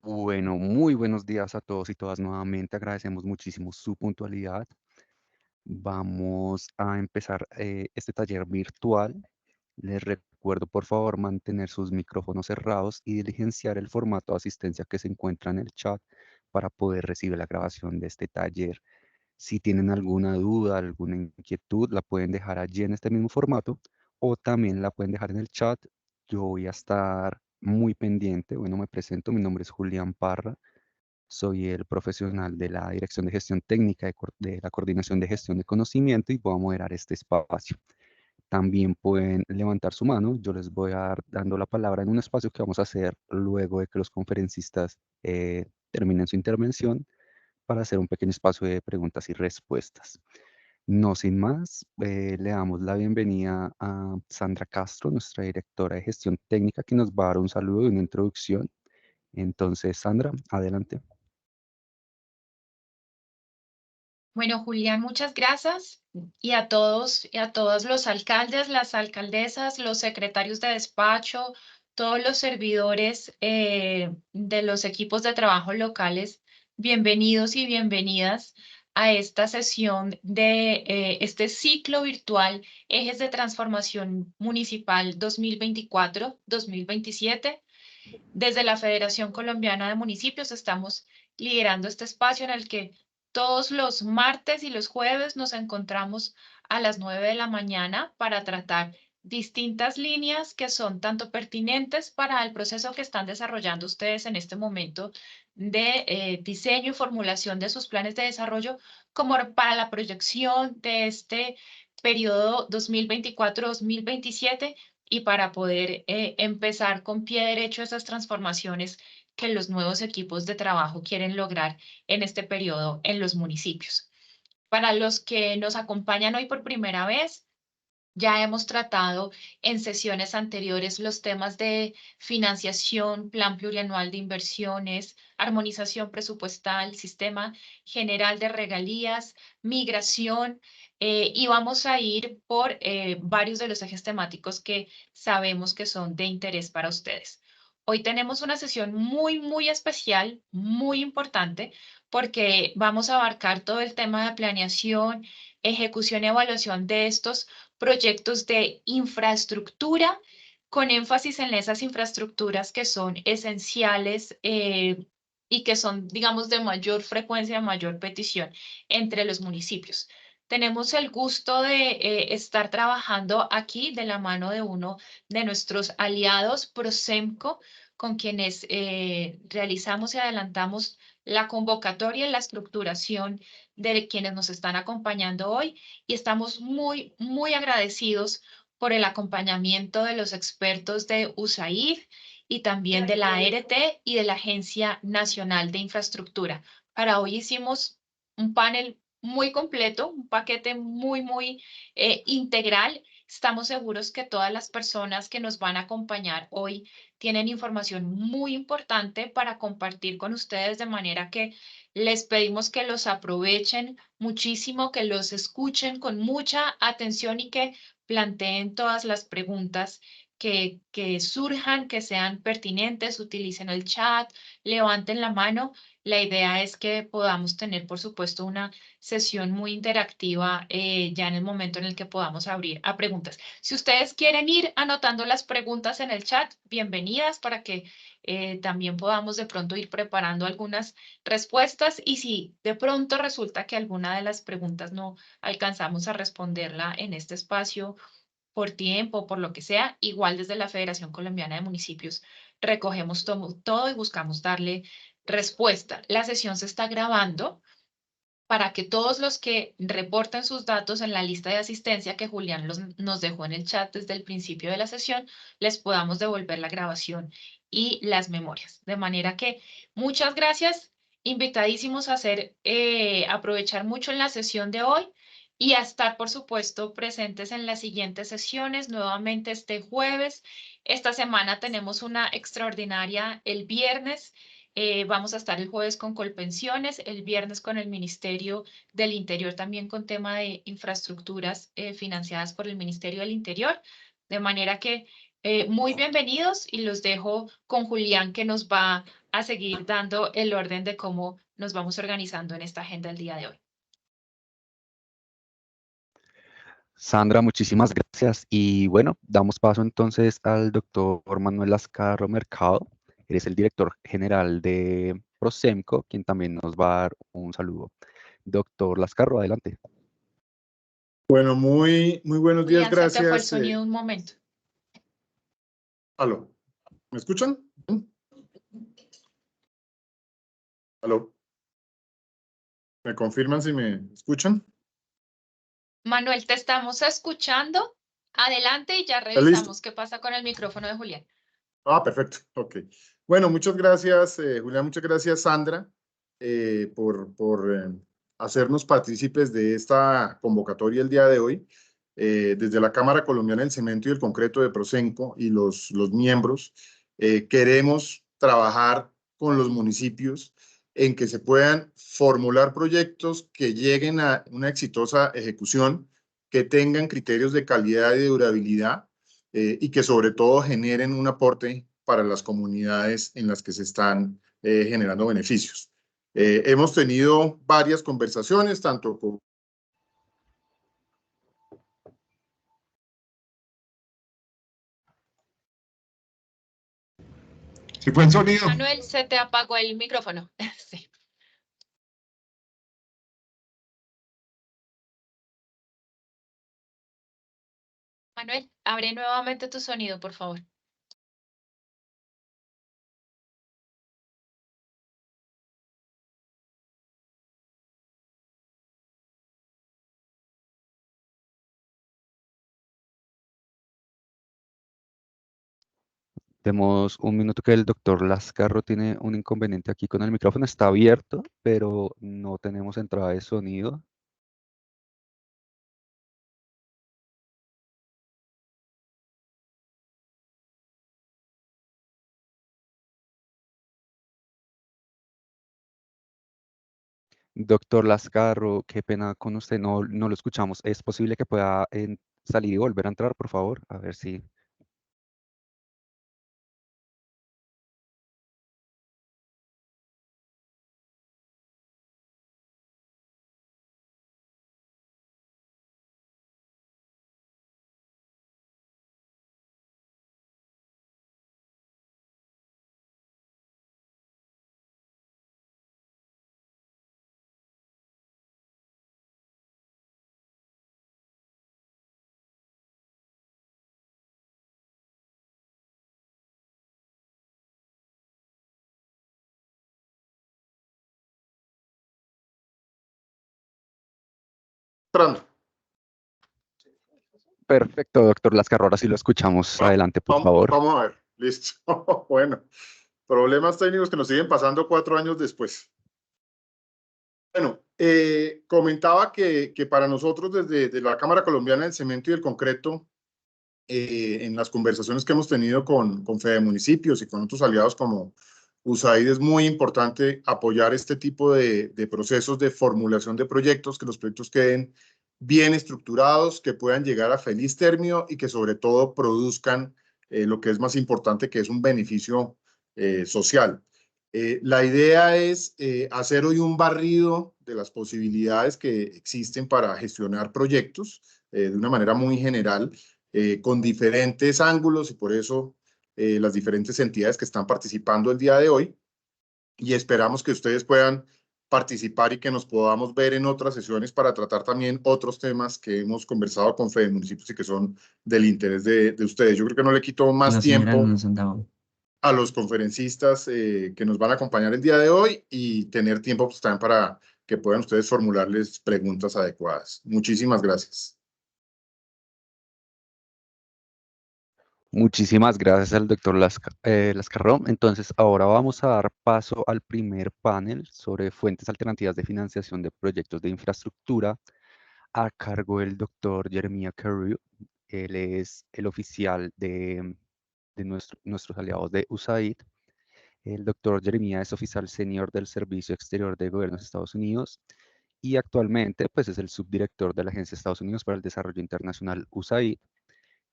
Bueno, muy buenos días a todos y todas nuevamente. Agradecemos muchísimo su puntualidad. Vamos a empezar este taller virtual. Les recuerdo, por favor, mantener sus micrófonos cerrados y diligenciar el formato de asistencia que se encuentra en el chat para poder recibir la grabación de este taller. Si tienen alguna duda, alguna inquietud, la pueden dejar allí en este mismo formato o también la pueden dejar en el chat. Yo voy a estar muy pendiente. Bueno, me presento, mi nombre es Julián Parra, soy el profesional de la Dirección de Gestión Técnica de la Coordinación de Gestión de Conocimiento y voy a moderar este espacio. También pueden levantar su mano, yo les voy a dar dando la palabra en un espacio que vamos a hacer luego de que los conferencistas terminen su intervención para hacer un pequeño espacio de preguntas y respuestas. No sin más, le damos la bienvenida a Sandra Castro, nuestra directora de gestión técnica, que nos va a dar un saludo y una introducción. Entonces, Sandra, adelante. Bueno, Julián, muchas gracias. Y a todos y a todas los alcaldes, las alcaldesas, los secretarios de despacho, todos los servidores de los equipos de trabajo locales, bienvenidos y bienvenidas a esta sesión de este ciclo virtual Ejes de Transformación Municipal 2024-2027. Desde la Federación Colombiana de Municipios estamos liderando este espacio en el que todos los martes y los jueves nos encontramos a las 9 de la mañana para tratar distintas líneas que son tanto pertinentes para el proceso que están desarrollando ustedes en este momento de diseño y formulación de sus planes de desarrollo, como para la proyección de este periodo 2024-2027 y para poder empezar con pie derecho esas transformaciones que los nuevos equipos de trabajo quieren lograr en este periodo en los municipios. Para los que nos acompañan hoy por primera vez, ya hemos tratado en sesiones anteriores los temas de financiación, plan plurianual de inversiones, armonización presupuestal, sistema general de regalías, migración, y vamos a ir por varios de los ejes temáticos que sabemos que son de interés para ustedes. Hoy tenemos una sesión muy especial, muy importante, porque vamos a abarcar todo el tema de planeación, ejecución y evaluación de estos proyectos de infraestructura con énfasis en esas infraestructuras que son esenciales y que son, digamos, de mayor frecuencia, mayor petición entre los municipios. Tenemos el gusto de estar trabajando aquí de la mano de uno de nuestros aliados, Prosemco, con quienes realizamos y adelantamos la convocatoria y la estructuración de quienes nos están acompañando hoy y estamos muy agradecidos por el acompañamiento de los expertos de USAID y también de la ART y de la Agencia Nacional de Infraestructura. Para hoy hicimos un panel muy completo, un paquete muy integral. Estamos seguros que todas las personas que nos van a acompañar hoy tienen información muy importante para compartir con ustedes, de manera que les pedimos que los aprovechen muchísimo, que los escuchen con mucha atención y que planteen todas las preguntas que surjan, que sean pertinentes, utilicen el chat, levanten la mano. La idea es que podamos tener, por supuesto, una sesión muy interactiva ya en el momento en el que podamos abrir a preguntas. Si ustedes quieren ir anotando las preguntas en el chat, bienvenidas para que también podamos de pronto ir preparando algunas respuestas y si de pronto resulta que alguna de las preguntas no alcanzamos a responderla en este espacio por tiempo, por lo que sea, igual desde la Federación Colombiana de Municipios recogemos todo y buscamos darle respuesta. La sesión se está grabando para que todos los que reporten sus datos en la lista de asistencia que Julián nos dejó en el chat desde el principio de la sesión, les podamos devolver la grabación y las memorias. De manera que muchas gracias, invitadísimos a hacer, aprovechar mucho en la sesión de hoy y a estar, por supuesto, presentes en las siguientes sesiones, nuevamente este jueves. Esta semana tenemos una extraordinaria el viernes. Vamos a estar el jueves con Colpensiones, el viernes con el Ministerio del Interior, también con tema de infraestructuras financiadas por el Ministerio del Interior. De manera que Muy bienvenidos y los dejo con Julián, que nos va a seguir dando el orden de cómo nos vamos organizando en esta agenda el día de hoy. Sandra, muchísimas gracias. Y bueno, damos paso entonces al doctor Manuel Lascarro Mercado. Eres el director general de Prosemco, quien también nos va a dar un saludo. Doctor Lascarro, adelante. Bueno, muy buenos días, Julián, se te fue el gracias. sonido un momento. Aló, ¿me escuchan? Aló, ¿me confirman si me escuchan? Manuel, te estamos escuchando. Adelante y ya ¿Está listo? revisamos qué pasa con el micrófono de Julián. Perfecto, ok. Bueno, muchas gracias, Julián, muchas gracias, Sandra, por hacernos partícipes de esta convocatoria el día de hoy. Desde la Cámara Colombiana del Cemento y el Concreto de Prosenco y los miembros, queremos trabajar con los municipios en que se puedan formular proyectos que lleguen a una exitosa ejecución, que tengan criterios de calidad y de durabilidad, y que sobre todo generen un aporte para las comunidades en las que se están generando beneficios. Hemos tenido varias conversaciones, tanto con... ¿Sí fue el sonido? Manuel, se te apagó el micrófono. Sí. Manuel, abre nuevamente tu sonido, por favor. Demos un minuto que el doctor Lascarro tiene un inconveniente aquí con el micrófono. Está abierto, pero no tenemos entrada de sonido. Doctor Lascarro, qué pena con usted, no lo escuchamos. ¿Es posible que pueda salir y volver a entrar, por favor? A ver si... Entrando. Perfecto, doctor Lascarro, ahora sí lo escuchamos. Adelante, por favor. Vamos a ver, listo. Bueno, problemas técnicos que nos siguen pasando 4 años después. Bueno, comentaba que para nosotros desde la Cámara Colombiana del Cemento y del Concreto, en las conversaciones que hemos tenido con Fede Municipios y con otros aliados como USAID, es muy importante apoyar este tipo de procesos de formulación de proyectos, que los proyectos queden bien estructurados, que puedan llegar a feliz término y que sobre todo produzcan lo que es más importante, que es un beneficio social. La idea es hacer hoy un barrido de las posibilidades que existen para gestionar proyectos de una manera muy general, con diferentes ángulos, y por eso las diferentes entidades que están participando el día de hoy, y esperamos que ustedes puedan participar y que nos podamos ver en otras sesiones para tratar también otros temas que hemos conversado con Fede Municipios y que son del interés de ustedes. Yo creo que no le quito más tiempo a los conferencistas que nos van a acompañar el día de hoy, y tener tiempo pues, también para que puedan ustedes formularles preguntas adecuadas. Muchísimas gracias. Muchísimas gracias al doctor Lascarro. Entonces, ahora vamos a dar paso al primer panel sobre fuentes alternativas de financiación de proyectos de infraestructura a cargo del doctor Jeremiah Carew. Él es el oficial de nuestros aliados de USAID. El doctor Jeremiah es oficial senior del Servicio Exterior de Gobiernos de Estados Unidos y actualmente pues, es el subdirector de la Agencia de Estados Unidos para el Desarrollo Internacional USAID.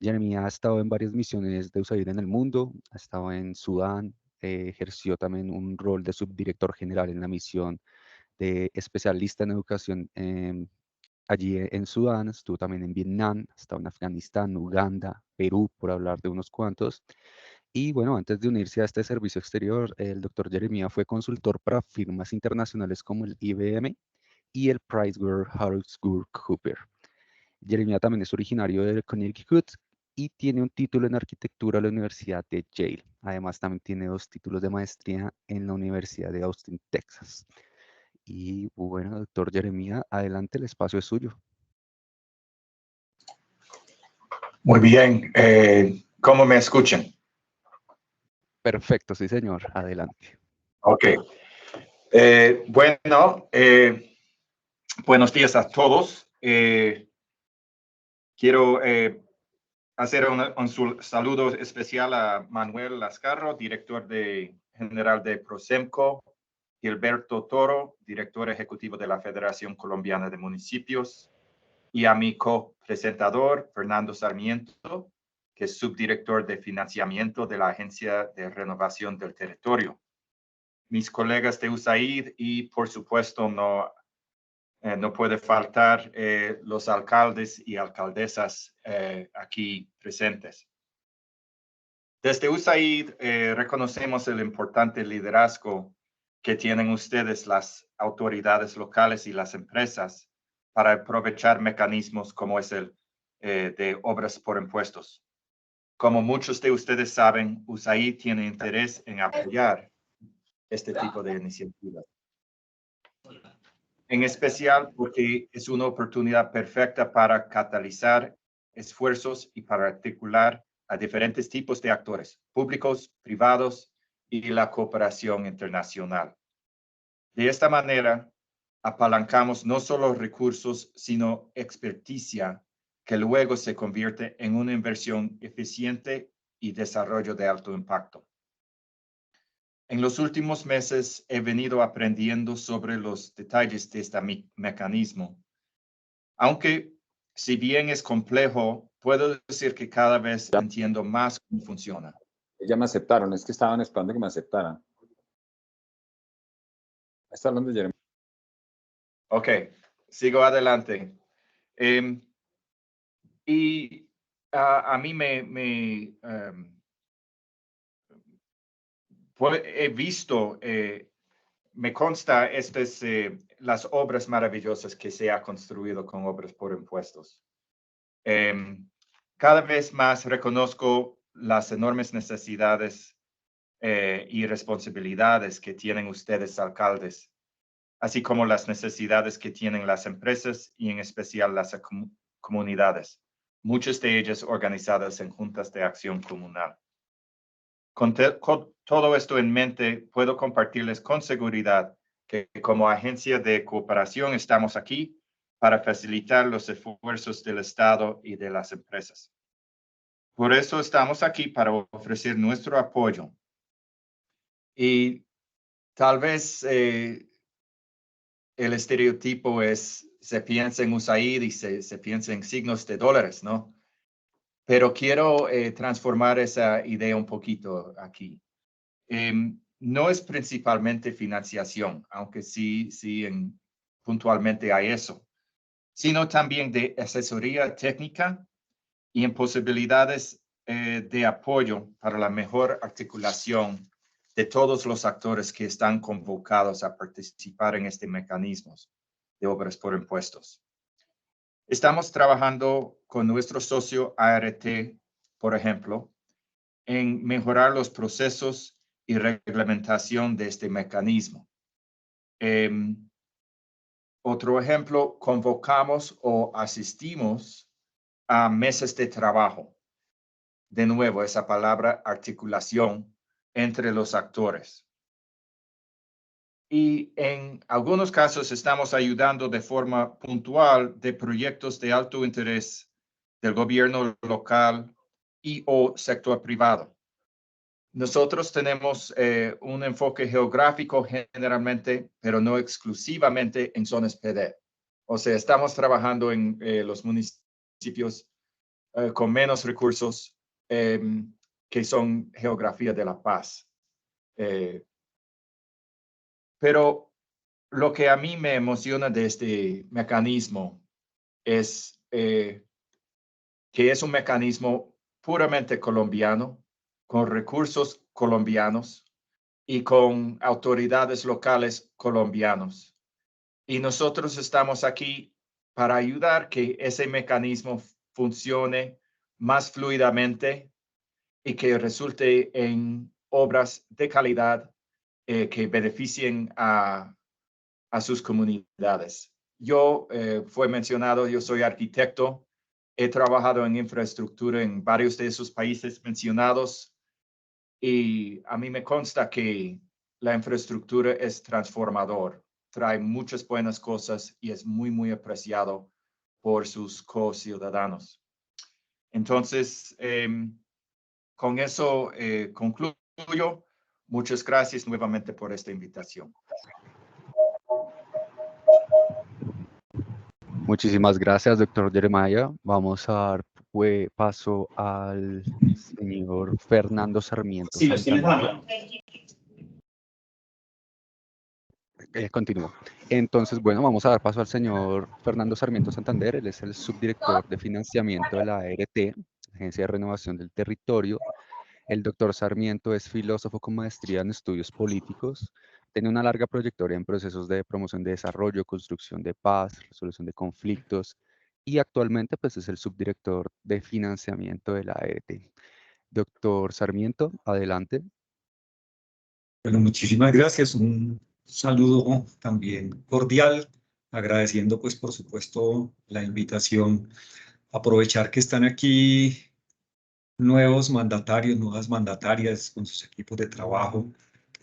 Jeremías ha estado en varias misiones de USAID en el mundo, ha estado en Sudán, ejerció también un rol de subdirector general en la misión de especialista en educación allí en Sudán, estuvo también en Vietnam, ha estado en Afganistán, Uganda, Perú, por hablar de unos cuantos. Y bueno, antes de unirse a este servicio exterior, el doctor Jeremías fue consultor para firmas internacionales como el IBM y el PricewaterhouseCoopers. Jeremías también es originario de Connecticut y tiene un título en arquitectura de la Universidad de Yale. Además, también tiene 2 títulos de maestría en la Universidad de Austin, Texas. Y bueno, doctor Jeremías, adelante, el espacio es suyo. Muy bien. ¿Cómo me escuchan? Perfecto, sí, señor. Adelante. Ok. Bueno, buenos días a todos. Quiero hacer un saludo especial a Manuel Lascarro, director general de Prosemco, Gilberto Toro, director ejecutivo de la Federación Colombiana de Municipios, y a mi copresentador, Fernando Sarmiento, que es subdirector de financiamiento de la Agencia de Renovación del Territorio. Mis colegas de USAID y, por supuesto, no puede faltar los alcaldes y alcaldesas aquí presentes. Desde USAID reconocemos el importante liderazgo que tienen ustedes, las autoridades locales y las empresas, para aprovechar mecanismos como es el de obras por impuestos. Como muchos de ustedes saben, USAID tiene interés en apoyar este tipo de iniciativas. En especial porque es una oportunidad perfecta para catalizar esfuerzos y para articular a diferentes tipos de actores, públicos, privados y la cooperación internacional. De esta manera, apalancamos no solo recursos, sino experticia que luego se convierte en una inversión eficiente y desarrollo de alto impacto. En los últimos meses he venido aprendiendo sobre los detalles de este mecanismo. Aunque, si bien es complejo, puedo decir que cada vez entiendo más cómo funciona. Ya me aceptaron, es que estaban esperando que me aceptaran. Está hablando Jeremías. Ok, sigo adelante. A mí he visto, me consta las obras maravillosas que se ha construido con obras por impuestos. Cada vez más reconozco las enormes necesidades y responsabilidades que tienen ustedes, alcaldes, así como las necesidades que tienen las empresas y en especial las comunidades, muchas de ellas organizadas en juntas de acción comunal. Con todo esto en mente, puedo compartirles con seguridad que como agencia de cooperación estamos aquí para facilitar los esfuerzos del Estado y de las empresas. Por eso estamos aquí para ofrecer nuestro apoyo. Y tal vez el estereotipo se piensa en USAID y se piensa en signos de dólares, ¿no? Pero quiero transformar esa idea un poquito aquí. No es principalmente financiación, aunque sí puntualmente hay eso, sino también de asesoría técnica y en posibilidades de apoyo para la mejor articulación de todos los actores que están convocados a participar en este mecanismo de obras por impuestos. Estamos trabajando con nuestro socio ART, por ejemplo, en mejorar los procesos y reglamentación de este mecanismo. Otro ejemplo, convocamos o asistimos a mesas de trabajo. De nuevo, esa palabra articulación entre los actores. Y en algunos casos estamos ayudando de forma puntual de proyectos de alto interés del gobierno local y o sector privado. Nosotros tenemos un enfoque geográfico generalmente, pero no exclusivamente en zonas PD. O sea, estamos trabajando en los municipios con menos recursos, que son geografía de la paz. Pero lo que a mí me emociona de este mecanismo es que es un mecanismo puramente colombiano, con recursos colombianos y con autoridades locales colombianos. Y nosotros estamos aquí para ayudar que ese mecanismo funcione más fluidamente y que resulte en obras de calidad que beneficien a sus comunidades. Yo, fue mencionado, yo soy arquitecto, he trabajado en infraestructura en varios de esos países mencionados y a mí me consta que la infraestructura es transformador, trae muchas buenas cosas y es muy, muy apreciado por sus co-ciudadanos. Entonces, con eso concluyo. Muchas gracias nuevamente por esta invitación. Muchísimas gracias, doctor Jeremiah. Vamos a dar paso al señor Fernando Sarmiento. Sí, los tienes a la mano. Continúo. Entonces, bueno, vamos a dar paso al señor Fernando Sarmiento Santander. Él es el subdirector de financiamiento de la ART, Agencia de Renovación del Territorio. El doctor Sarmiento es filósofo con maestría en estudios políticos. Tiene una larga trayectoria en procesos de promoción de desarrollo, construcción de paz, resolución de conflictos y actualmente pues, es el subdirector de financiamiento de la ART. Doctor Sarmiento, adelante. Bueno, muchísimas gracias. Un saludo también cordial, agradeciendo pues por supuesto la invitación. Aprovechar que están aquí nuevos mandatarios, nuevas mandatarias con sus equipos de trabajo.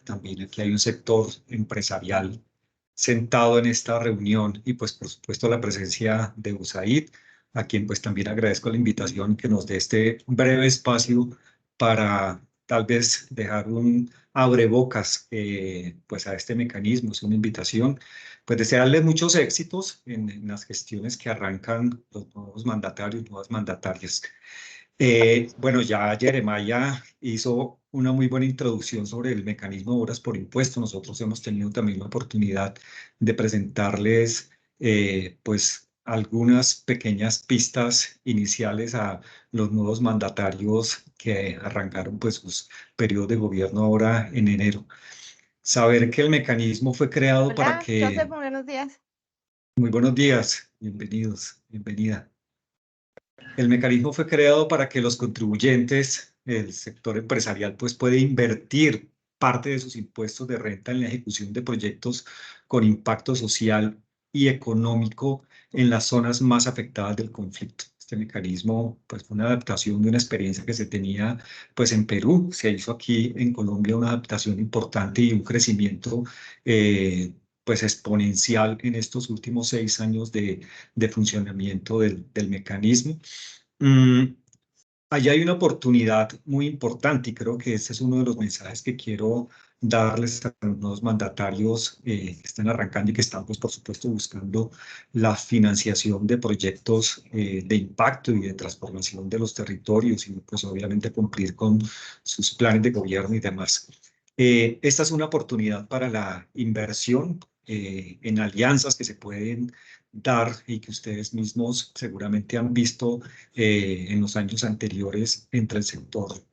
También aquí hay un sector empresarial sentado en esta reunión y pues por supuesto la presencia de USAID, a quien pues también agradezco la invitación que nos dé este breve espacio para tal vez dejar un abrebocas pues a este mecanismo. Es una invitación, pues desearles muchos éxitos en las gestiones que arrancan los nuevos mandatarios, nuevas mandatarias. Bueno, ya Jeremiah hizo una muy buena introducción sobre el mecanismo de obras por impuesto. Nosotros hemos tenido también la oportunidad de presentarles pues algunas pequeñas pistas iniciales a los nuevos mandatarios que arrancaron pues sus periodos de gobierno ahora en enero. Saber que el mecanismo fue creado para que... Joseph, buenos días. Muy buenos días, bienvenidos, bienvenida. El mecanismo fue creado para que los contribuyentes, el sector empresarial, pues puede invertir parte de sus impuestos de renta en la ejecución de proyectos con impacto social y económico en las zonas más afectadas del conflicto. Este mecanismo pues fue una adaptación de una experiencia que se tenía pues en Perú, se hizo aquí en Colombia una adaptación importante y un crecimiento pues exponencial en estos últimos 6 años de funcionamiento del mecanismo. Allá hay una oportunidad muy importante y creo que ese es uno de los mensajes que quiero darles a los nuevos mandatarios que están arrancando y que están, pues, por supuesto, buscando la financiación de proyectos de impacto y de transformación de los territorios y, pues, obviamente, cumplir con sus planes de gobierno y demás. Esta es una oportunidad para la inversión en alianzas que se pueden dar y que ustedes mismos seguramente han visto en los años anteriores entre el sector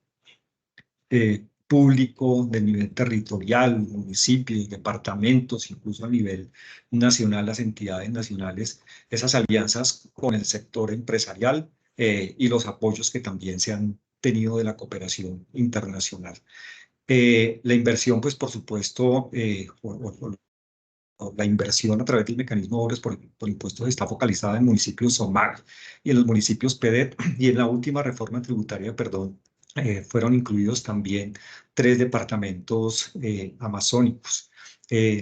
público, del nivel territorial, municipios, departamentos, incluso a nivel nacional, las entidades nacionales, esas alianzas con el sector empresarial y los apoyos que también se han tenido de la cooperación internacional. La inversión, pues por supuesto, la inversión a través del mecanismo de obras por impuestos está focalizada en municipios SOMAC y en los municipios PEDET, y en la última reforma tributaria, perdón, fueron incluidos también 3 departamentos amazónicos.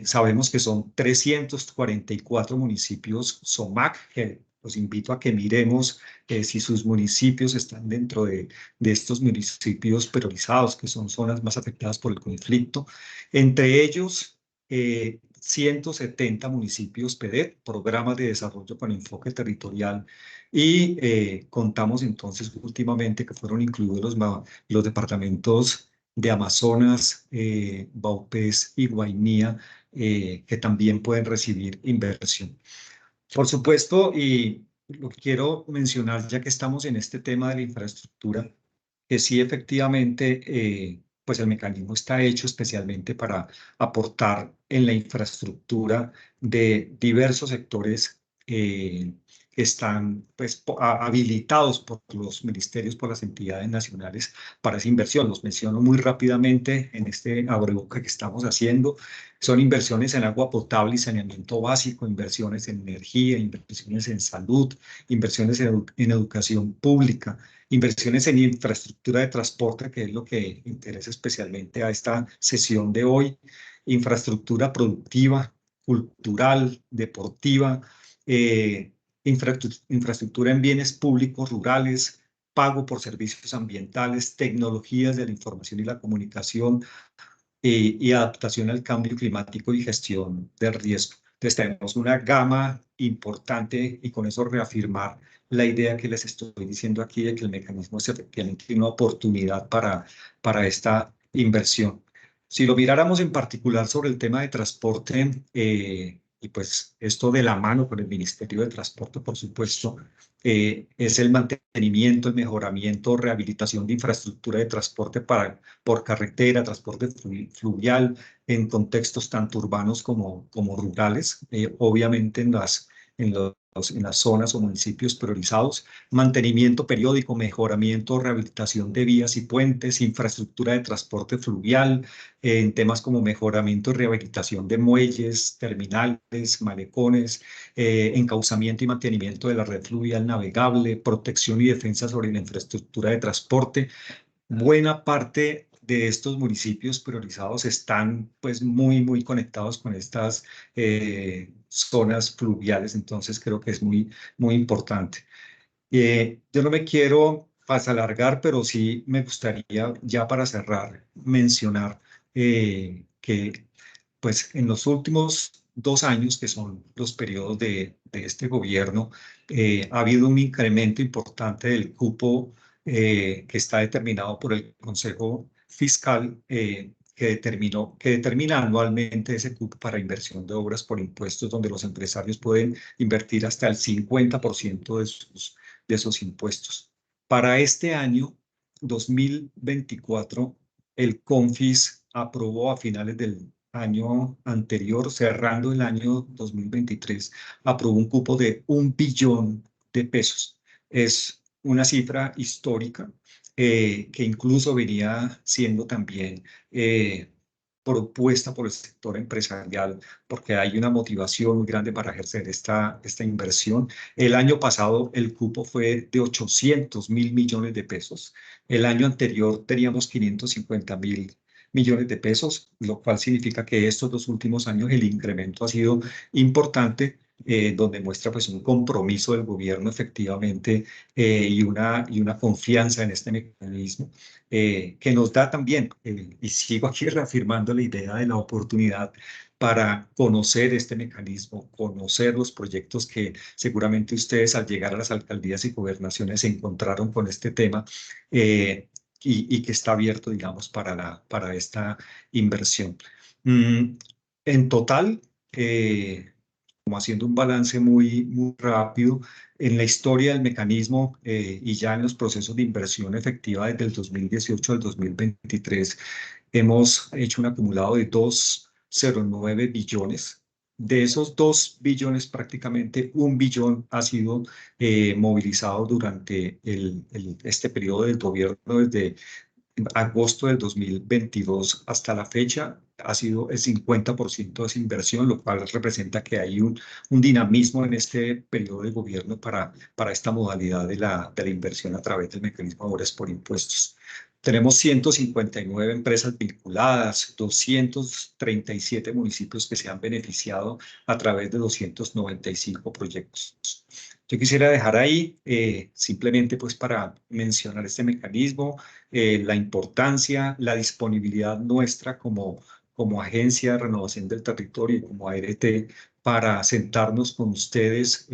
Sabemos que son 344 municipios SOMAC, que los invito a que miremos si sus municipios están dentro de estos municipios priorizados, que son zonas más afectadas por el conflicto. Entre ellos, 170 municipios PDET, programas de desarrollo con enfoque territorial, y contamos entonces últimamente que fueron incluidos los departamentos de Amazonas, Vaupés y Guainía, que también pueden recibir inversión. Por supuesto, y lo que quiero mencionar, ya que estamos en este tema de la infraestructura, que sí efectivamente, pues el mecanismo está hecho especialmente para aportar en la infraestructura de diversos sectores que están pues, habilitados por los ministerios, por las entidades nacionales para esa inversión. Los menciono muy rápidamente en este abrebocas que estamos haciendo. Son inversiones en agua potable y saneamiento básico, inversiones en energía, inversiones en salud, inversiones en educación pública, inversiones en infraestructura de transporte, que es lo que interesa especialmente a esta sesión de hoy, infraestructura productiva, cultural, deportiva, infraestructura en bienes públicos rurales, pago por servicios ambientales, tecnologías de la información y la comunicación, y adaptación al cambio climático y gestión del riesgo. Entonces tenemos una gama importante y con eso reafirmar la idea que les estoy diciendo aquí de que el mecanismo es efectivamente una oportunidad para esta inversión. Si lo miráramos en particular sobre el tema de transporte, y pues esto de la mano con el Ministerio de Transporte, por supuesto, es el mantenimiento, el mejoramiento, rehabilitación de infraestructura de transporte por carretera, transporte fluvial, en contextos tanto urbanos como rurales, obviamente en las zonas o municipios priorizados, mantenimiento periódico, mejoramiento, rehabilitación de vías y puentes, infraestructura de transporte fluvial, en temas como mejoramiento y rehabilitación de muelles, terminales, malecones, encauzamiento y mantenimiento de la red fluvial navegable, protección y defensa sobre la infraestructura de transporte. Buena parte de estos municipios priorizados están pues muy conectados con estas zonas fluviales, entonces creo que es muy importante. Yo no me quiero alargar, pero sí me gustaría ya para cerrar mencionar que pues en los últimos 2 años, que son los periodos de este gobierno, ha habido un incremento importante del cupo que está determinado por el Consejo Fiscal, que determina anualmente ese cupo para inversión de obras por impuestos, donde los empresarios pueden invertir hasta el 50% de sus impuestos. Para este año 2024, el CONFIS aprobó a finales del año anterior, cerrando el año 2023, aprobó un cupo de 1 billón de pesos. Es una cifra histórica que incluso venía siendo también propuesta por el sector empresarial, porque hay una motivación muy grande para ejercer esta inversión. El año pasado el cupo fue de 800.000 millones de pesos. El año anterior teníamos 550.000 millones de pesos, lo cual significa que estos 2 últimos años el incremento ha sido importante, donde muestra pues un compromiso del gobierno efectivamente, y una confianza en este mecanismo, que nos da también, y sigo aquí reafirmando la idea de la oportunidad para conocer este mecanismo, conocer los proyectos que seguramente ustedes al llegar a las alcaldías y gobernaciones se encontraron con este tema, y que está abierto, digamos, para esta inversión. En total, como haciendo un balance muy rápido, en la historia del mecanismo, y ya en los procesos de inversión efectiva desde el 2018 al 2023, hemos hecho un acumulado de 2,09 billones. De esos 2 billones, prácticamente 1 billón ha sido movilizado durante este periodo del gobierno, desde agosto del 2022 hasta la fecha. Ha sido el 50% de esa inversión, lo cual representa que hay un dinamismo en este periodo de gobierno para esta modalidad de la inversión a través del mecanismo de obras por impuestos. Tenemos 159 empresas vinculadas, 237 municipios que se han beneficiado a través de 295 proyectos. Yo quisiera dejar ahí simplemente pues para mencionar este mecanismo, la importancia, la disponibilidad nuestra como como Agencia de Renovación del Territorio y como ART para sentarnos con ustedes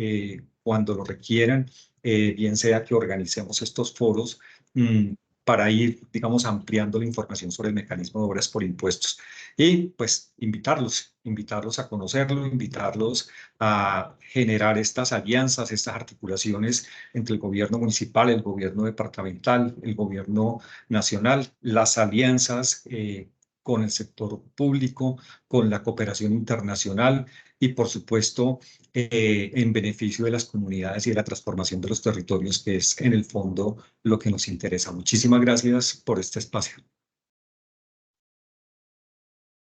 cuando lo requieran, bien sea que organicemos estos foros para ir, digamos, ampliando la información sobre el mecanismo de obras por impuestos. Y pues invitarlos a conocerlo, invitarlos a generar estas alianzas, estas articulaciones entre el gobierno municipal, el gobierno departamental, el gobierno nacional, las alianzas con el sector público, con la cooperación internacional y, por supuesto, en beneficio de las comunidades y de la transformación de los territorios, que es en el fondo lo que nos interesa. Muchísimas gracias por este espacio.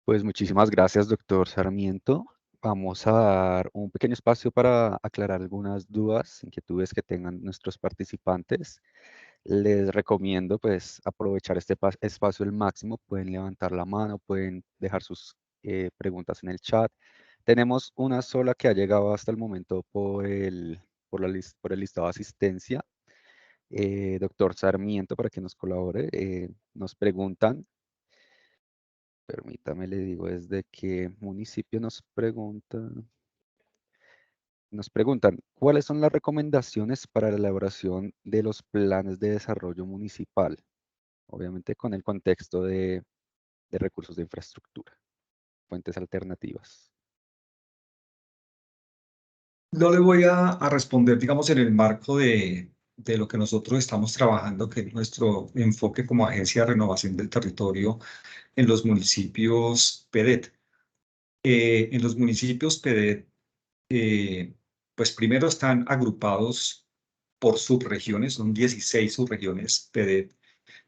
Pues muchísimas gracias, doctor Sarmiento. Vamos a dar un pequeño espacio para aclarar algunas dudas, inquietudes que tengan nuestros participantes. Les recomiendo pues aprovechar este espacio al máximo. Pueden levantar la mano, pueden dejar sus preguntas en el chat. Tenemos una sola que ha llegado hasta el momento por el listado de asistencia. Doctor Sarmiento, para que nos colabore, nos preguntan, permítame, le digo desde qué municipio nos preguntan, ¿cuáles son las recomendaciones para la elaboración de los planes de desarrollo municipal? Obviamente con el contexto de recursos de infraestructura, fuentes alternativas. No le voy a responder, digamos, en el marco de lo que nosotros estamos trabajando, que es nuestro enfoque como Agencia de Renovación del Territorio en los municipios PEDET. En los municipios PEDET, pues primero están agrupados por subregiones, son 16 subregiones PEDET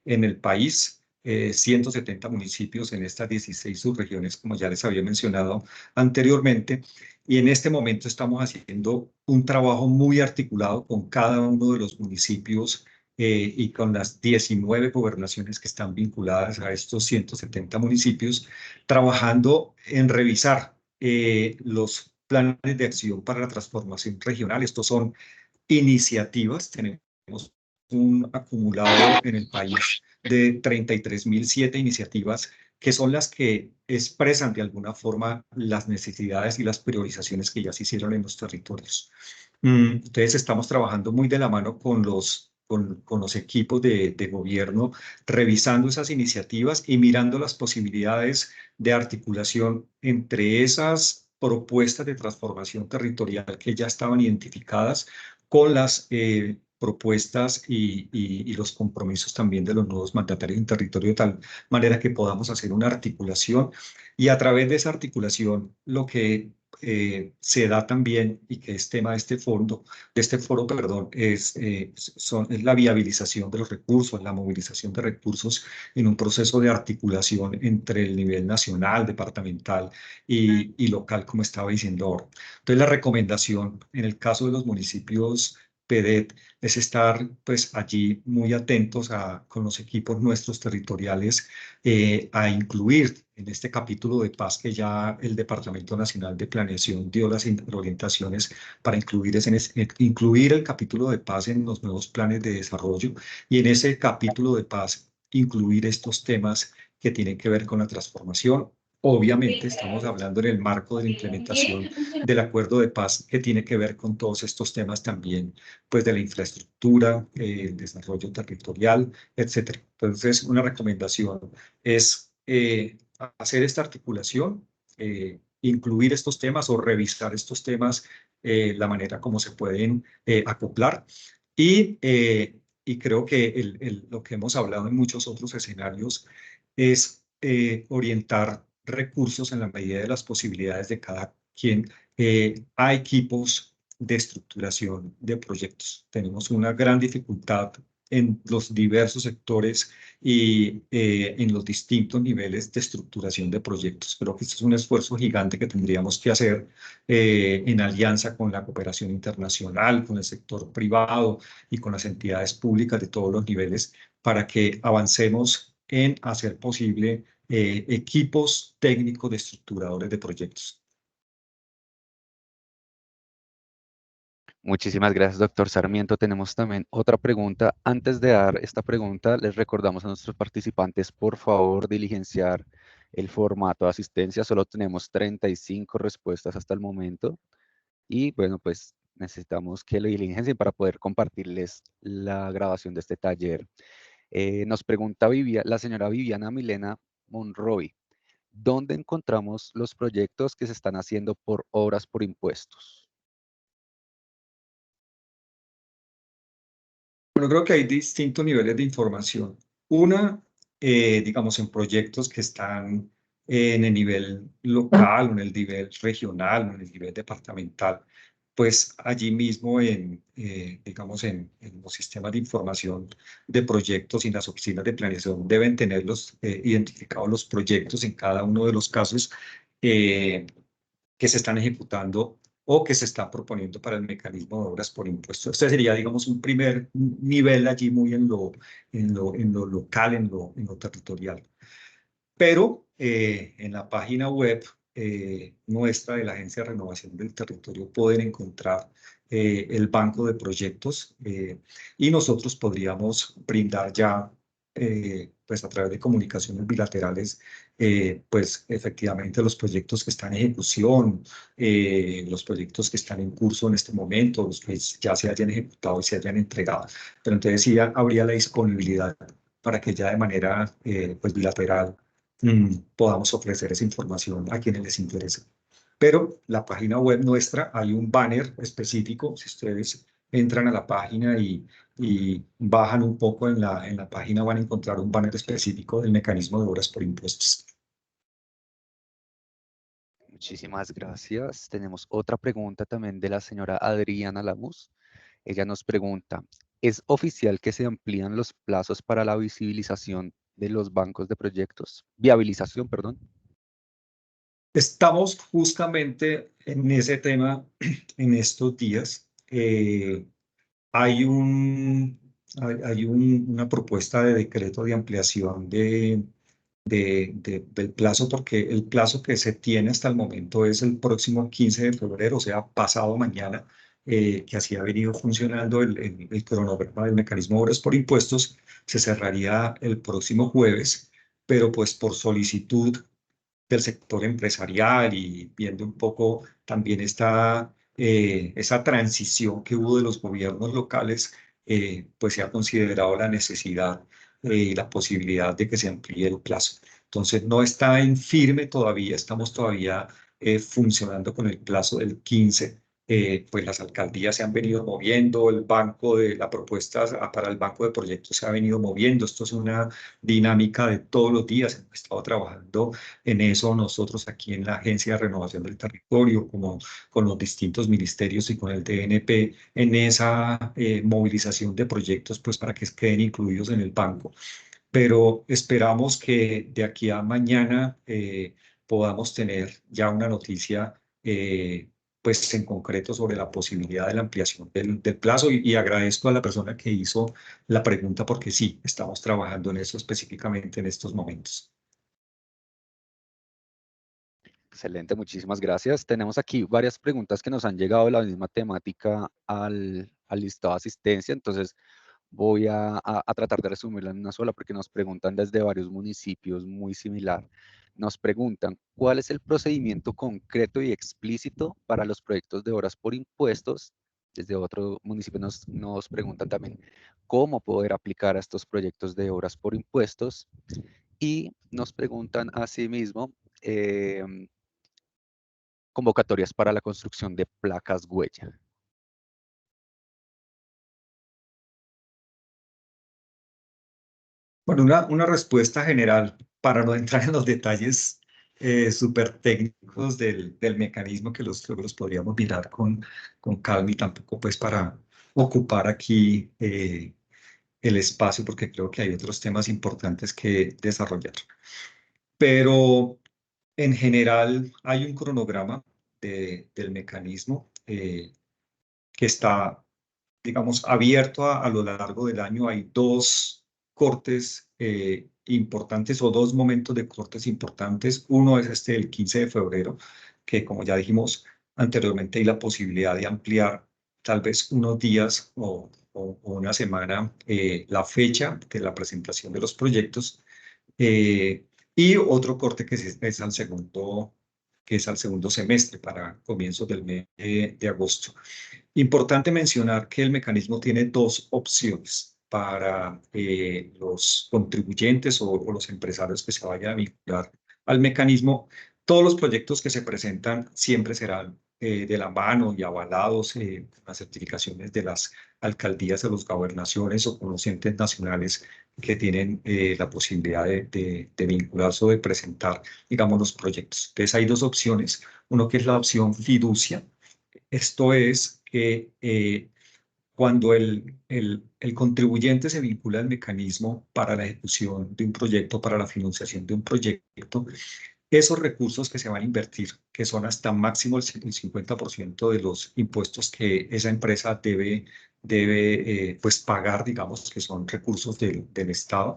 en el país, 170 municipios en estas 16 subregiones, como ya les había mencionado anteriormente, y en este momento estamos haciendo un trabajo muy articulado con cada uno de los municipios y con las 19 gobernaciones que están vinculadas a estos 170 municipios, trabajando en revisar los planes de acción para la transformación regional. Estos son iniciativas, tenemos un acumulado en el país de 33.007 iniciativas que son las que expresan de alguna forma las necesidades y las priorizaciones que ya se hicieron en los territorios. Entonces estamos trabajando muy de la mano con los equipos de gobierno, revisando esas iniciativas y mirando las posibilidades de articulación entre esas propuestas de transformación territorial que ya estaban identificadas con las propuestas y los compromisos también de los nuevos mandatarios en territorio, de tal manera que podamos hacer una articulación y a través de esa articulación lo que se da también y que es tema de este foro, perdón, es la viabilización de los recursos, la movilización de recursos en un proceso de articulación entre el nivel nacional, departamental y local, como estaba diciendo ahora. Entonces, la recomendación en el caso de los municipios PEDET es estar pues allí muy atentos con los equipos nuestros territoriales a incluir en este capítulo de paz que ya el Departamento Nacional de Planeación dio las orientaciones para incluir el capítulo de paz en los nuevos planes de desarrollo y en ese capítulo de paz incluir estos temas que tienen que ver con la transformación. Obviamente estamos hablando en el marco de la implementación del acuerdo de paz que tiene que ver con todos estos temas también, pues de la infraestructura, el desarrollo territorial, etcétera. Entonces, una recomendación es hacer esta articulación, incluir estos temas o revisar estos temas, la manera como se pueden acoplar y creo que lo que hemos hablado en muchos otros escenarios es orientar recursos en la medida de las posibilidades de cada quien a equipos de estructuración de proyectos. Tenemos una gran dificultad en los diversos sectores y en los distintos niveles de estructuración de proyectos. Creo que este es un esfuerzo gigante que tendríamos que hacer en alianza con la cooperación internacional, con el sector privado y con las entidades públicas de todos los niveles para que avancemos en hacer posible equipos técnicos de estructuradores de proyectos. Muchísimas gracias, doctor Sarmiento. Tenemos también otra pregunta. Antes de dar esta pregunta, les recordamos a nuestros participantes, por favor, diligenciar el formato de asistencia. Solo tenemos 35 respuestas hasta el momento. Y bueno, pues necesitamos que lo diligencien para poder compartirles la grabación de este taller. Nos pregunta la señora Viviana Milena Monroy, ¿dónde encontramos los proyectos que se están haciendo por obras por impuestos? Bueno, creo que hay distintos niveles de información. Una, digamos, en proyectos que están en el nivel local, o en el nivel regional, o en el nivel departamental, pues allí mismo digamos, en los sistemas de información de proyectos y en las oficinas de planeación deben tener identificados los proyectos en cada uno de los casos que se están ejecutando o que se está proponiendo para el mecanismo de obras por impuestos. Este sería, digamos, un primer nivel allí muy en lo local, en lo territorial. Pero en la página web nuestra de la Agencia de Renovación del Territorio pueden encontrar el banco de proyectos y nosotros podríamos brindar ya, pues a través de comunicaciones bilaterales, pues efectivamente los proyectos que están en ejecución, los proyectos que están en curso en este momento, los que ya se hayan ejecutado y se hayan entregado. Pero entonces sí habría la disponibilidad para que ya de manera pues bilateral podamos ofrecer esa información a quienes les interese. Pero la página web nuestra, hay un banner específico, si ustedes entran a la página y bajan un poco en la página, van a encontrar un banner específico del mecanismo de obras por impuestos. Muchísimas gracias. Tenemos otra pregunta también de la señora Adriana Lamus. Ella nos pregunta, ¿es oficial que se amplían los plazos para la visibilización de los bancos de proyectos? Viabilización, perdón. Estamos justamente en ese tema en estos días. Hay una propuesta de decreto de ampliación del plazo, porque el plazo que se tiene hasta el momento es el próximo 15 de febrero, o sea, pasado mañana, que así ha venido funcionando el cronograma del mecanismo de obras por impuestos, se cerraría el próximo jueves, pero pues por solicitud del sector empresarial y viendo un poco también esa transición que hubo de los gobiernos locales, pues se ha considerado la necesidad y la posibilidad de que se amplíe el plazo. Entonces no está en firme todavía, estamos todavía funcionando con el plazo del 15. Pues las alcaldías se han venido moviendo, el banco de la propuesta para el banco de proyectos se ha venido moviendo. Esto es una dinámica de todos los días. Hemos estado trabajando en eso nosotros aquí en la Agencia de Renovación del Territorio, como con los distintos ministerios y con el DNP, en esa movilización de proyectos, pues para que queden incluidos en el banco. Pero esperamos que de aquí a mañana podamos tener ya una noticia pues en concreto sobre la posibilidad de la ampliación del plazo y agradezco a la persona que hizo la pregunta porque sí, estamos trabajando en eso específicamente en estos momentos. Excelente, muchísimas gracias. Tenemos aquí varias preguntas que nos han llegado de la misma temática al listado de asistencia, entonces voy a tratar de resumirla en una sola porque nos preguntan desde varios municipios muy similar. Nos preguntan, ¿cuál es el procedimiento concreto y explícito para los proyectos de obras por impuestos? Desde otro municipio nos preguntan también, ¿cómo poder aplicar a estos proyectos de obras por impuestos? Y nos preguntan asimismo, convocatorias para la construcción de placas huella. Bueno, una respuesta general para no entrar en los detalles súper técnicos del mecanismo que los podríamos mirar con calma y tampoco pues para ocupar aquí el espacio porque creo que hay otros temas importantes que desarrollar. Pero en general hay un cronograma del mecanismo que está, digamos, abierto a lo largo del año. Hay dos cortes importantes o dos momentos de cortes importantes. Uno es este del 15 de febrero, que como ya dijimos anteriormente, hay la posibilidad de ampliar tal vez unos días o una semana la fecha de la presentación de los proyectos. y otro corte que es al segundo semestre, para comienzos del mes de agosto. Importante mencionar que el mecanismo tiene dos opciones para los contribuyentes o los empresarios que se vayan a vincular al mecanismo. Todos los proyectos que se presentan siempre serán de la mano y avalados con las certificaciones de las alcaldías, de las gobernaciones o con los entes nacionales que tienen la posibilidad de vincularse o de presentar, digamos, los proyectos. Entonces hay dos opciones. Uno que es la opción fiducia. Esto es que cuando el contribuyente se vincula al mecanismo para la ejecución de un proyecto, para la financiación de un proyecto, esos recursos que se van a invertir, que son hasta máximo el 50% de los impuestos que esa empresa debe pues pagar, digamos, que son recursos del Estado,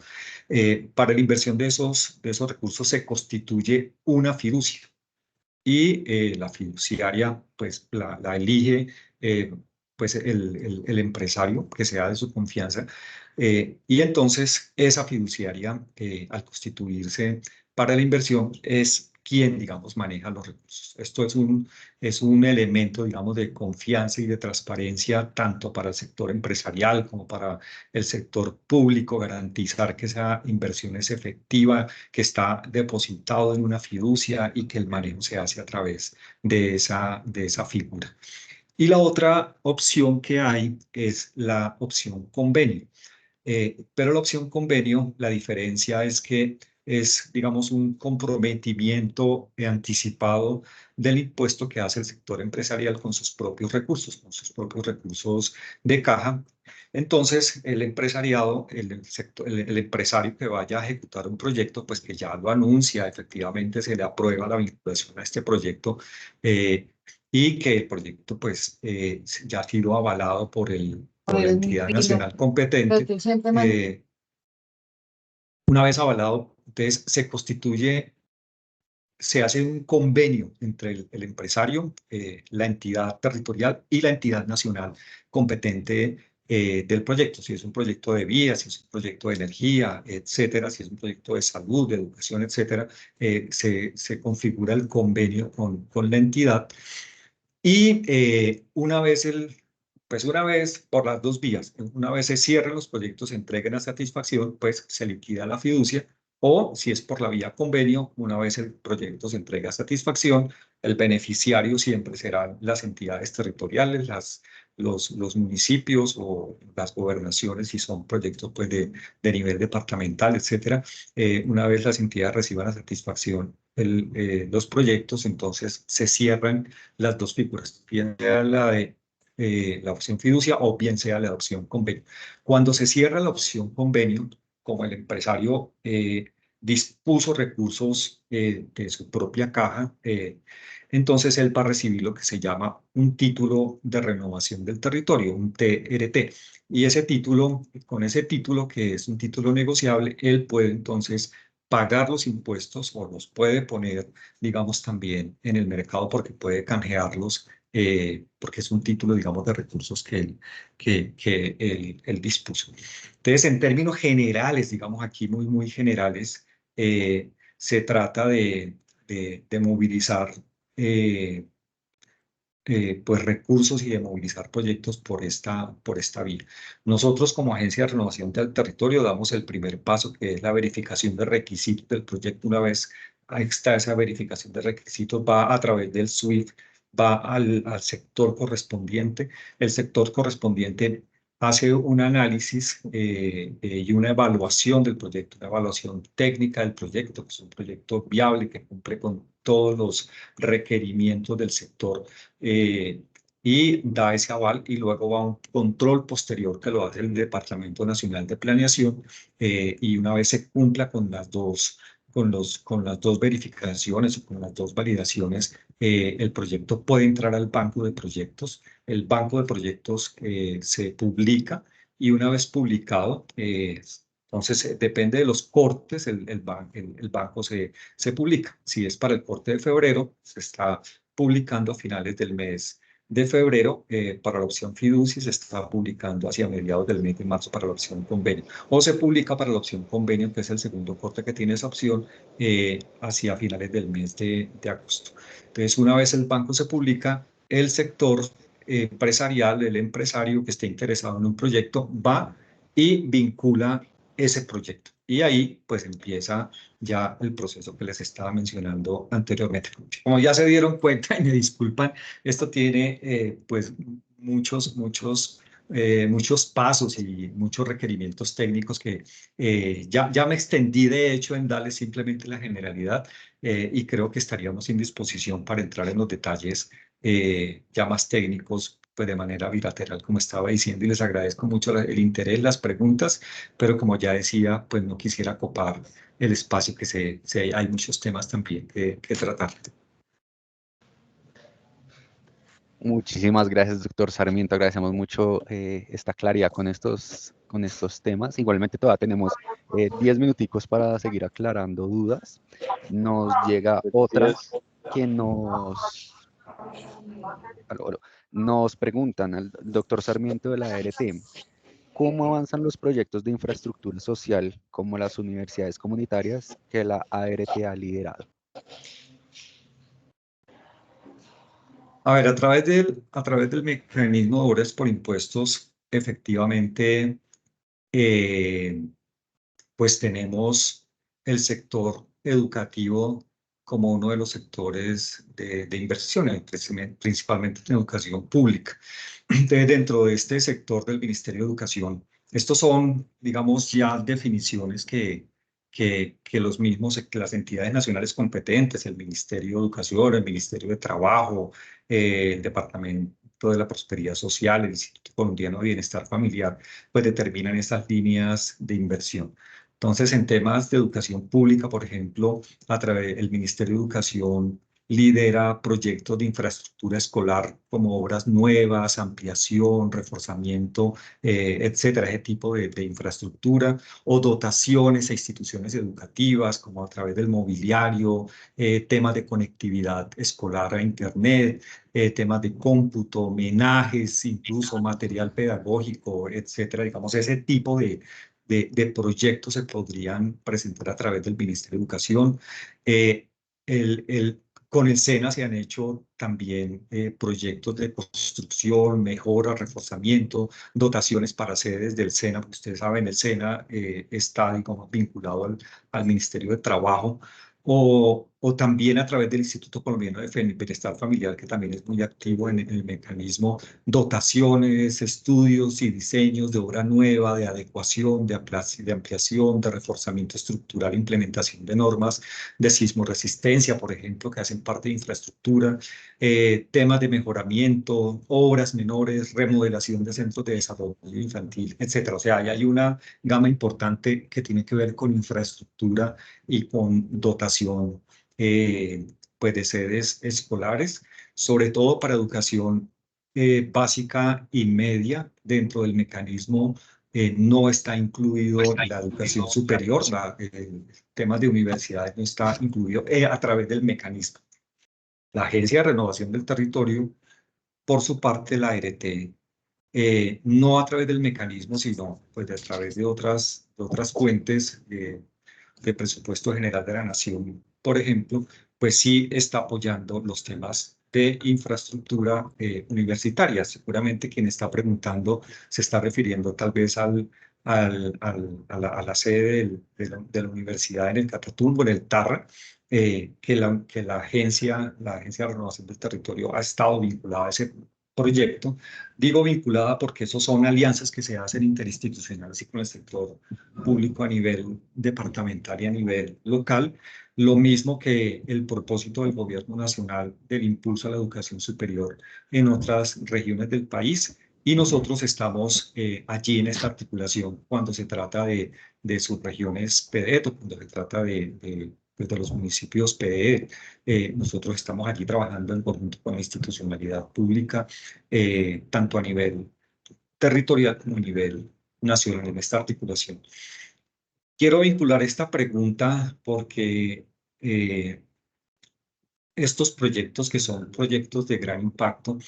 para la inversión de esos recursos se constituye una fiducia. Y la fiduciaria, pues la elige pues el empresario que sea de su confianza. Y entonces esa fiduciaria, al constituirse para la inversión, es quien, digamos, maneja los recursos. Esto es un elemento, digamos, de confianza y de transparencia, tanto para el sector empresarial como para el sector público, garantizar que esa inversión es efectiva, que está depositado en una fiducia y que el manejo se hace a través de esa figura. Y la otra opción que hay es la opción convenio. Pero la opción convenio, la diferencia es que es, digamos, un comprometimiento anticipado del impuesto que hace el sector empresarial con sus propios recursos de caja. Entonces, el empresariado, el empresario que vaya a ejecutar un proyecto, pues que ya lo anuncia, efectivamente se le aprueba la vinculación a este proyecto y que el proyecto pues ya ha sido avalado por la entidad nacional competente. Una vez avalado, entonces se constituye, se hace un convenio entre el empresario, la entidad territorial y la entidad nacional competente del proyecto. Si es un proyecto de vías, si es un proyecto de energía, etcétera, si es un proyecto de salud, de educación, etcétera, se configura el convenio con la entidad. Y una vez por las dos vías, una vez se cierren los proyectos, se entreguen a satisfacción, pues se liquida la fiducia, o si es por la vía convenio, una vez el proyecto se entrega a satisfacción, el beneficiario siempre serán las entidades territoriales, los municipios o las gobernaciones, si son proyectos pues, de nivel departamental, etcétera. Una vez las entidades reciban a satisfacción los proyectos, entonces se cierran las dos figuras, bien sea la de la opción fiducia o bien sea la opción convenio. Cuando se cierra la opción convenio, como el empresario dispuso recursos de su propia caja, entonces él va a recibir lo que se llama un título de renovación del territorio, un TRT. Y ese título, con ese título, que es un título negociable, él puede entonces pagar los impuestos o los puede poner, digamos, también en el mercado porque puede canjearlos, porque es un título, digamos, de recursos que él dispuso. Entonces, en términos generales, digamos aquí muy generales, se trata de movilizar pues recursos y de movilizar proyectos por esta vía. Nosotros como Agencia de Renovación del Territorio damos el primer paso, que es la verificación de requisitos del proyecto. Una vez está esa verificación de requisitos, va a través del SWIFT, va al sector correspondiente. El sector correspondiente hace un análisis y una evaluación del proyecto, una evaluación técnica del proyecto, que es un proyecto viable que cumple con todos los requerimientos del sector y da ese aval, y luego va a un control posterior que lo hace el Departamento Nacional de Planeación, y una vez se cumpla con las dos verificaciones o con las dos validaciones, el proyecto puede entrar al banco de proyectos. El banco de proyectos se publica, y una vez publicado, entonces depende de los cortes, el banco se publica. Si es para el corte de febrero, se está publicando a finales del mes de febrero para la opción fiducia y se está publicando hacia mediados del mes de marzo para la opción convenio. O se publica para la opción convenio, que es el segundo corte que tiene esa opción, hacia finales del mes de agosto. Entonces, una vez el banco se publica, el sector empresarial, el empresario que esté interesado en un proyecto, va y vincula ese proyecto. Y ahí pues empieza ya el proceso que les estaba mencionando anteriormente. Como ya se dieron cuenta y me disculpan, esto tiene pues muchos pasos y muchos requerimientos técnicos que ya me extendí de hecho en darles simplemente la generalidad y creo que estaríamos en disposición para entrar en los detalles ya más técnicos, pues de manera bilateral, como estaba diciendo, y les agradezco mucho el interés, las preguntas, pero como ya decía, pues no quisiera copar el espacio que hay muchos temas también que tratar. Muchísimas gracias, doctor Sarmiento. Agradecemos mucho esta claridad con estos temas. Igualmente todavía tenemos 10 minuticos para seguir aclarando dudas. Nos llega otra que nos preguntan al doctor Sarmiento de la ART. ¿Cómo avanzan los proyectos de infraestructura social como las universidades comunitarias que la ART ha liderado? A ver, a través del mecanismo de obras por impuestos, efectivamente, pues tenemos el sector educativo como uno de los sectores de inversión, principalmente en educación pública. Dentro de este sector del Ministerio de Educación, estos son, digamos, ya definiciones que los mismos, que las entidades nacionales competentes, el Ministerio de Educación, el Ministerio de Trabajo, el Departamento de la Prosperidad Social, el Instituto Colombiano de Bienestar Familiar, pues determinan estas líneas de inversión. Entonces, en temas de educación pública, por ejemplo, a través del Ministerio de Educación lidera proyectos de infraestructura escolar como obras nuevas, ampliación, reforzamiento, etcétera, ese tipo de infraestructura, o dotaciones a instituciones educativas como a través del mobiliario, temas de conectividad escolar a Internet, temas de cómputo, homenajes, incluso material pedagógico, etcétera. Digamos, ese tipo de proyectos se podrían presentar a través del Ministerio de Educación. Con el SENA se han hecho también proyectos de construcción, mejora, reforzamiento, dotaciones para sedes del SENA, porque ustedes saben, el SENA está, digamos, vinculado al Ministerio de Trabajo, o también a través del Instituto Colombiano de Bienestar Familiar, que también es muy activo en el mecanismo, dotaciones, estudios y diseños de obra nueva, de adecuación, de ampliación, de reforzamiento estructural, implementación de normas de sismoresistencia, por ejemplo, que hacen parte de infraestructura, temas de mejoramiento, obras menores, remodelación de centros de desarrollo infantil, etcétera. O sea, hay una gama importante que tiene que ver con infraestructura y con dotación pues de sedes escolares, sobre todo para educación básica y media. Dentro del mecanismo no está incluido la educación superior, temas de universidades no está incluido a través del mecanismo. La Agencia de Renovación del Territorio, por su parte, la ART, no a través del mecanismo, sino pues a través de otras fuentes de presupuesto general de la Nación, por ejemplo, pues sí está apoyando los temas de infraestructura universitaria. Seguramente quien está preguntando se está refiriendo tal vez a la sede de la universidad en el Catatumbo, en el Tarra, que la Agencia de Renovación del Territorio ha estado vinculada a ese proyecto. Digo vinculada porque esos son alianzas que se hacen interinstitucionales y con el sector público a nivel departamental y a nivel local, lo mismo que el propósito del gobierno nacional del impulso a la educación superior en otras regiones del país. Y nosotros estamos allí en esta articulación cuando se trata de subregiones PDE, cuando se trata de los municipios PDE. Nosotros estamos allí trabajando en conjunto con la institucionalidad pública, tanto a nivel territorial como a nivel nacional en esta articulación. Quiero vincular esta pregunta porque estos proyectos, que son proyectos de gran impacto,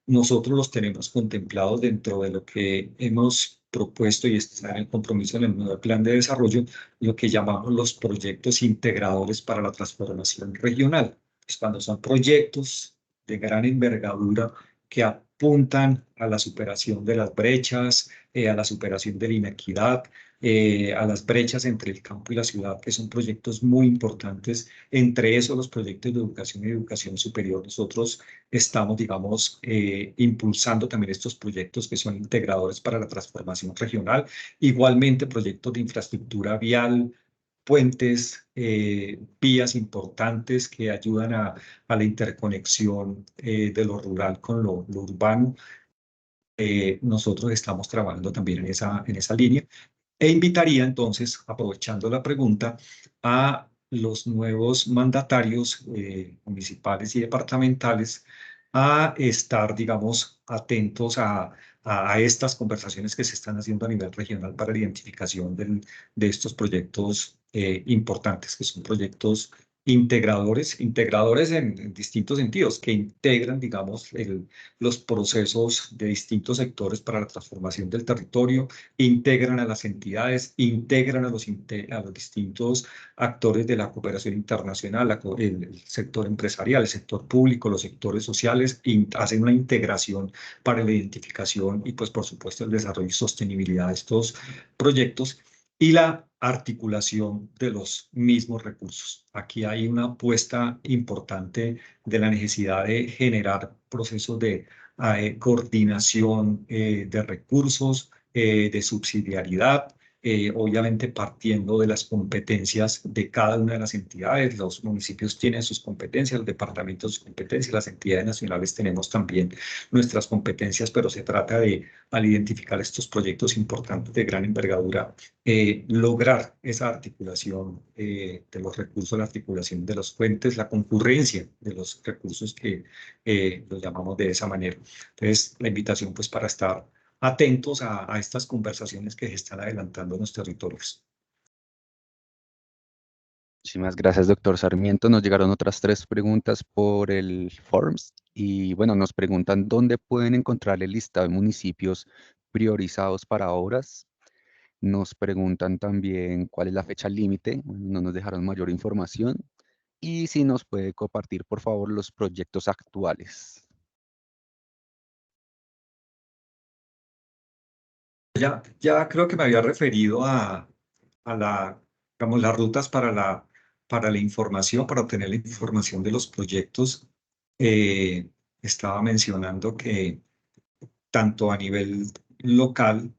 nosotros los tenemos contemplados dentro de lo que hemos propuesto y está en el compromiso en el nuevo plan de desarrollo, lo que llamamos los proyectos integradores para la transformación regional. Pues cuando son proyectos de gran envergadura que apuntan a la superación de las brechas, a la superación de la inequidad, a las brechas entre el campo y la ciudad, que son proyectos muy importantes. Entre esos, los proyectos de educación y educación superior. Nosotros estamos, digamos, impulsando también estos proyectos que son integradores para la transformación regional. Igualmente, proyectos de infraestructura vial, puentes, vías importantes que ayudan a la interconexión de lo rural con lo urbano. Nosotros estamos trabajando también en esa línea. E invitaría entonces, aprovechando la pregunta, a los nuevos mandatarios municipales y departamentales a estar, digamos, atentos a estas conversaciones que se están haciendo a nivel regional para la identificación de estos proyectos importantes, que son proyectos integradores en distintos sentidos, que integran, digamos, los procesos de distintos sectores para la transformación del territorio, integran a las entidades, integran a los distintos actores de la cooperación internacional, el sector empresarial, el sector público, los sectores sociales, hacen una integración para la identificación y, pues, por supuesto, el desarrollo y sostenibilidad de estos proyectos y la articulación de los mismos recursos. Aquí hay una apuesta importante de la necesidad de generar procesos de coordinación de recursos, de subsidiariedad, obviamente partiendo de las competencias de cada una de las entidades. Los municipios tienen sus competencias, los departamentos sus competencias, las entidades nacionales tenemos también nuestras competencias, pero se trata de, al identificar estos proyectos importantes de gran envergadura, lograr esa articulación de los recursos, la articulación de los puentes, la concurrencia de los recursos que los llamamos de esa manera. Entonces, la invitación pues para estar atentos a estas conversaciones que se están adelantando en los territorios. Muchísimas gracias, doctor Sarmiento. Nos llegaron otras 3 preguntas por el Forms y bueno, nos preguntan dónde pueden encontrar el listado de municipios priorizados para obras. Nos preguntan también cuál es la fecha límite, no nos dejaron mayor información y si nos puede compartir, por favor, los proyectos actuales. Ya creo que me había referido a digamos, las rutas para la información, para obtener la información de los proyectos. Estaba mencionando que tanto a nivel local,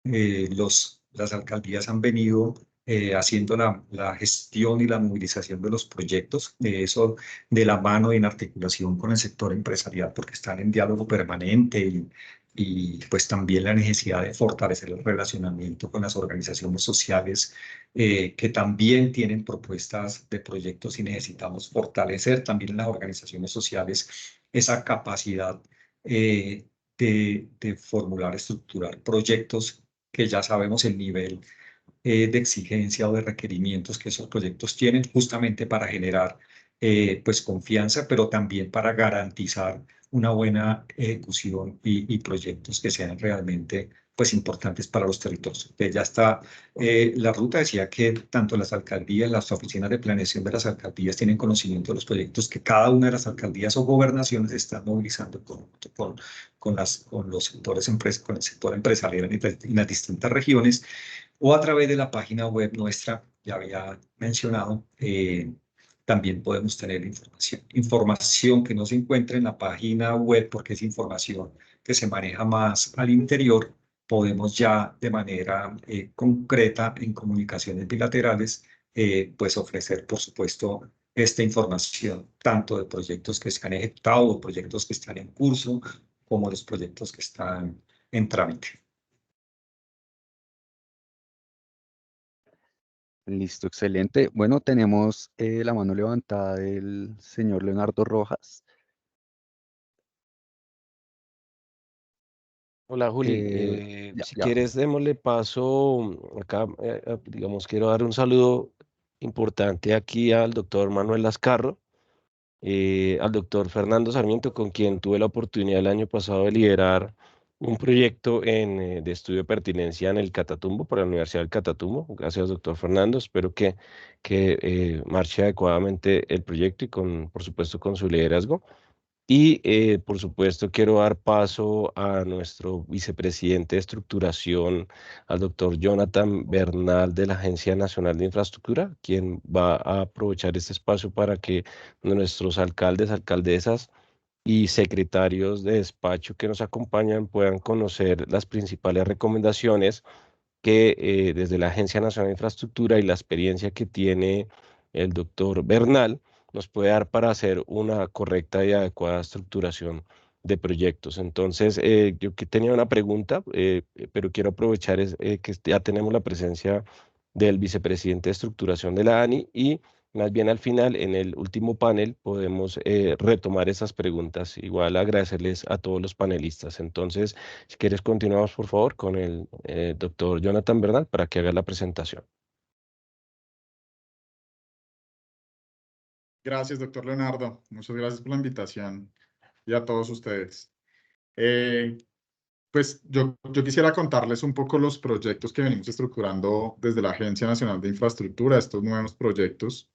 las alcaldías han venido haciendo la gestión y la movilización de los proyectos, de eso de la mano y en articulación con el sector empresarial, porque están en diálogo permanente y pues también la necesidad de fortalecer el relacionamiento con las organizaciones sociales que también tienen propuestas de proyectos y necesitamos fortalecer también en las organizaciones sociales esa capacidad de formular, estructurar proyectos que ya sabemos el nivel de exigencia o de requerimientos que esos proyectos tienen justamente para generar pues confianza, pero también para garantizar una buena ejecución y proyectos que sean realmente pues importantes para los territorios. Entonces, ya está, la ruta decía que tanto las alcaldías, las oficinas de planeación de las alcaldías tienen conocimiento de los proyectos que cada una de las alcaldías o gobernaciones están movilizando con los sectores con el sector empresarial en las distintas regiones o a través de la página web nuestra, ya había mencionado, también podemos tener información que no se encuentra en la página web porque es información que se maneja más al interior. Podemos ya de manera concreta en comunicaciones bilaterales, pues ofrecer, por supuesto, esta información, tanto de proyectos que se han ejecutado o proyectos que están en curso, como los proyectos que están en trámite. Listo, excelente. Bueno, tenemos la mano levantada del señor Leonardo Rojas. Hola Juli, si quieres démosle paso acá, digamos, quiero dar un saludo importante aquí al doctor Manuel Lascarro, al doctor Fernando Sarmiento, con quien tuve la oportunidad el año pasado de liderar un proyecto de estudio de pertinencia en el Catatumbo, por la Universidad del Catatumbo. Gracias, doctor Fernando. Espero que marche adecuadamente el proyecto y por supuesto, con su liderazgo. Y, por supuesto, quiero dar paso a nuestro vicepresidente de estructuración, al doctor Jonathan Bernal de la Agencia Nacional de Infraestructura, quien va a aprovechar este espacio para que nuestros alcaldes, alcaldesas y secretarios de despacho que nos acompañan puedan conocer las principales recomendaciones que desde la Agencia Nacional de Infraestructura y la experiencia que tiene el doctor Bernal nos puede dar para hacer una correcta y adecuada estructuración de proyectos. Entonces, yo que tenía una pregunta, pero quiero aprovechar que ya tenemos la presencia del vicepresidente de estructuración de la ANI y más bien al final, en el último panel, podemos retomar esas preguntas. Igual agradecerles a todos los panelistas. Entonces, si quieres, continuamos, por favor, con el doctor Jonathan Bernal para que haga la presentación. Gracias, doctor Leonardo. Muchas gracias por la invitación y a todos ustedes. Pues yo quisiera contarles un poco los proyectos que venimos estructurando desde la Agencia Nacional de Infraestructura, estos nuevos proyectos,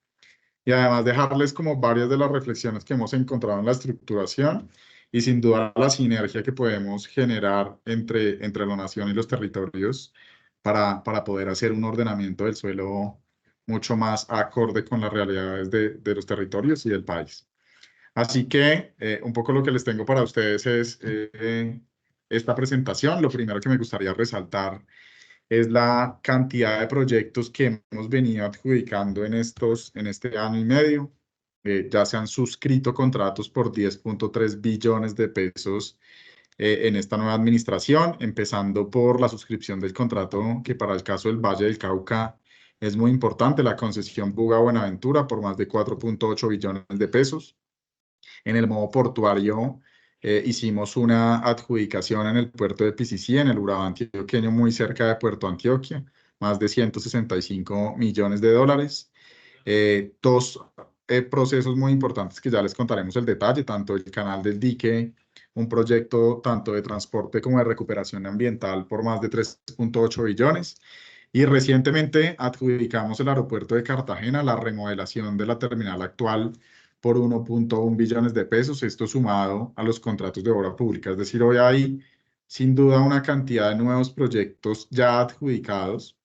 y además dejarles como varias de las reflexiones que hemos encontrado en la estructuración y sin duda la sinergia que podemos generar entre la nación y los territorios para poder hacer un ordenamiento del suelo mucho más acorde con las realidades de los territorios y del país. Así que un poco lo que les tengo para ustedes es esta presentación. Lo primero que me gustaría resaltar es la cantidad de proyectos que hemos venido adjudicando en este año y medio. Ya se han suscrito contratos por 10.3 billones de pesos en esta nueva administración, empezando por la suscripción del contrato que para el caso del Valle del Cauca es muy importante, la concesión Buga-Buenaventura por más de 4.8 billones de pesos. En el modo portuario hicimos una adjudicación en el puerto de Picicí, en el Urabá antioqueño, muy cerca de Puerto Antioquia, más de 165 millones de dólares. Dos procesos muy importantes que ya les contaremos el detalle, tanto el Canal del Dique, un proyecto tanto de transporte como de recuperación ambiental por más de 3.8 billones. Y recientemente adjudicamos el aeropuerto de Cartagena, la remodelación de la terminal actual por 1.1 billones de pesos, esto sumado a los contratos de obra pública. Es decir, hoy hay sin duda una cantidad de nuevos proyectos ya adjudicados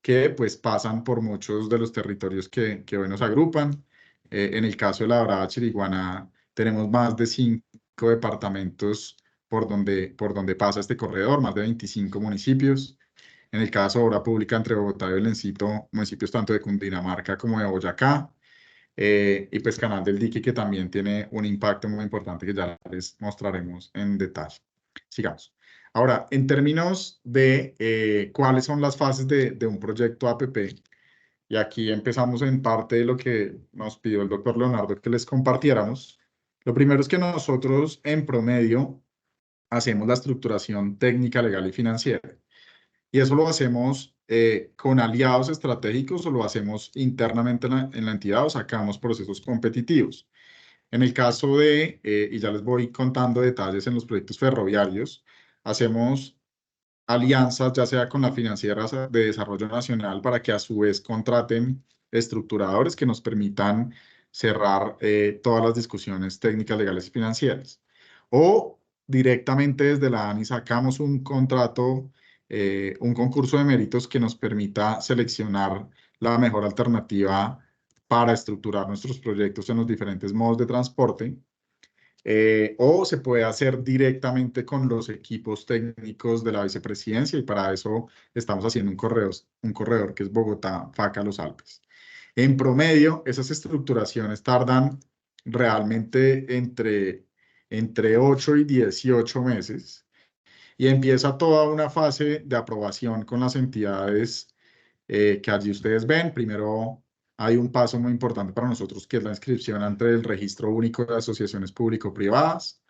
que pues pasan por muchos de los territorios que hoy nos agrupan. En el caso de la Brava Chiriguaná tenemos más de 5 departamentos por donde pasa este corredor, más de 25 municipios. En el caso de obra pública entre Bogotá y Belencito, municipios tanto de Cundinamarca como de Boyacá. Y pues Canal del Dique, que también tiene un impacto muy importante que ya les mostraremos en detalle. Sigamos. Ahora, en términos de cuáles son las fases de un proyecto APP, y aquí empezamos en parte de lo que nos pidió el doctor Leonardo que les compartiéramos. Lo primero es que nosotros en promedio hacemos la estructuración técnica, legal y financiera. Y eso lo hacemos con aliados estratégicos o lo hacemos internamente en la entidad o sacamos procesos competitivos. En el caso y ya les voy contando detalles en los proyectos ferroviarios, hacemos alianzas ya sea con la financiera de desarrollo nacional para que a su vez contraten estructuradores que nos permitan cerrar todas las discusiones técnicas, legales y financieras. O directamente desde la ANI sacamos un contrato, un concurso de méritos que nos permita seleccionar la mejor alternativa para estructurar nuestros proyectos en los diferentes modos de transporte. O se puede hacer directamente con los equipos técnicos de la vicepresidencia y para eso estamos haciendo un corredor que es Bogotá, Faca, Los Alpes. En promedio, esas estructuraciones tardan realmente entre 8 y 18 meses y empieza toda una fase de aprobación con las entidades que allí ustedes ven. Primero hay un paso muy importante para nosotros que es la inscripción ante el Registro Único de Asociaciones Público-Privadas.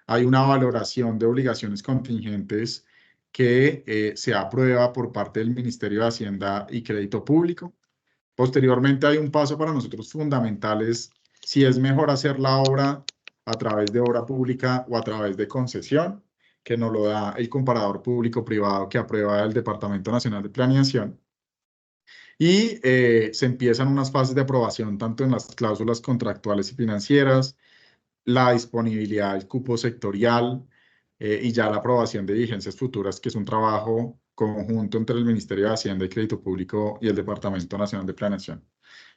Hay una valoración de obligaciones contingentes que se aprueba por parte del Ministerio de Hacienda y Crédito Público. Posteriormente hay un paso para nosotros fundamental, es si es mejor hacer la obra a través de obra pública o a través de concesión, que nos lo da el comparador público-privado que aprueba el Departamento Nacional de Planeación. Y se empiezan unas fases de aprobación tanto en las cláusulas contractuales y financieras, la disponibilidad del cupo sectorial y ya la aprobación de vigencias futuras, que es un trabajo conjunto entre el Ministerio de Hacienda y Crédito Público y el Departamento Nacional de Planeación.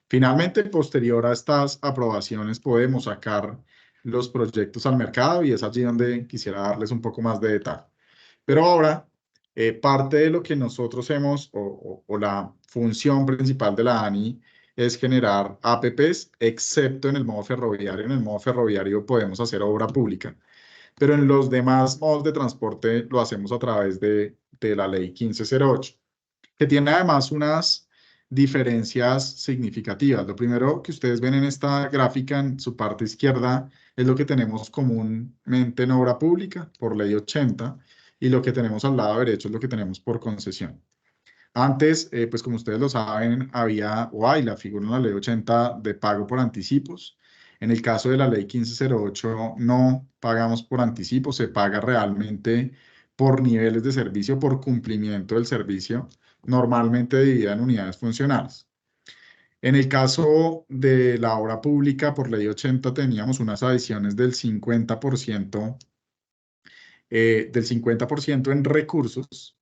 Finalmente, posterior a estas aprobaciones, podemos sacar los proyectos al mercado y es allí donde quisiera darles un poco más de detalle. Pero ahora, parte de lo que nosotros hemos, o la función principal de la ANI, es generar APPs, excepto en el modo ferroviario. En el modo ferroviario podemos hacer obra pública, pero en los demás modos de transporte lo hacemos a través de la ley 1508, que tiene además unas diferencias significativas. Lo primero que ustedes ven en esta gráfica en su parte izquierda es lo que tenemos comúnmente en obra pública por ley 80 y lo que tenemos al lado derecho es lo que tenemos por concesión. Antes, pues como ustedes lo saben, había o hay la figura en la ley 80 de pago por anticipos. En el caso de la ley 1508 no pagamos por anticipo, se paga realmente por niveles de servicio, por cumplimiento del servicio, normalmente dividida en unidades funcionales. En el caso de la obra pública, por ley 80 teníamos unas adiciones del 50% en recursos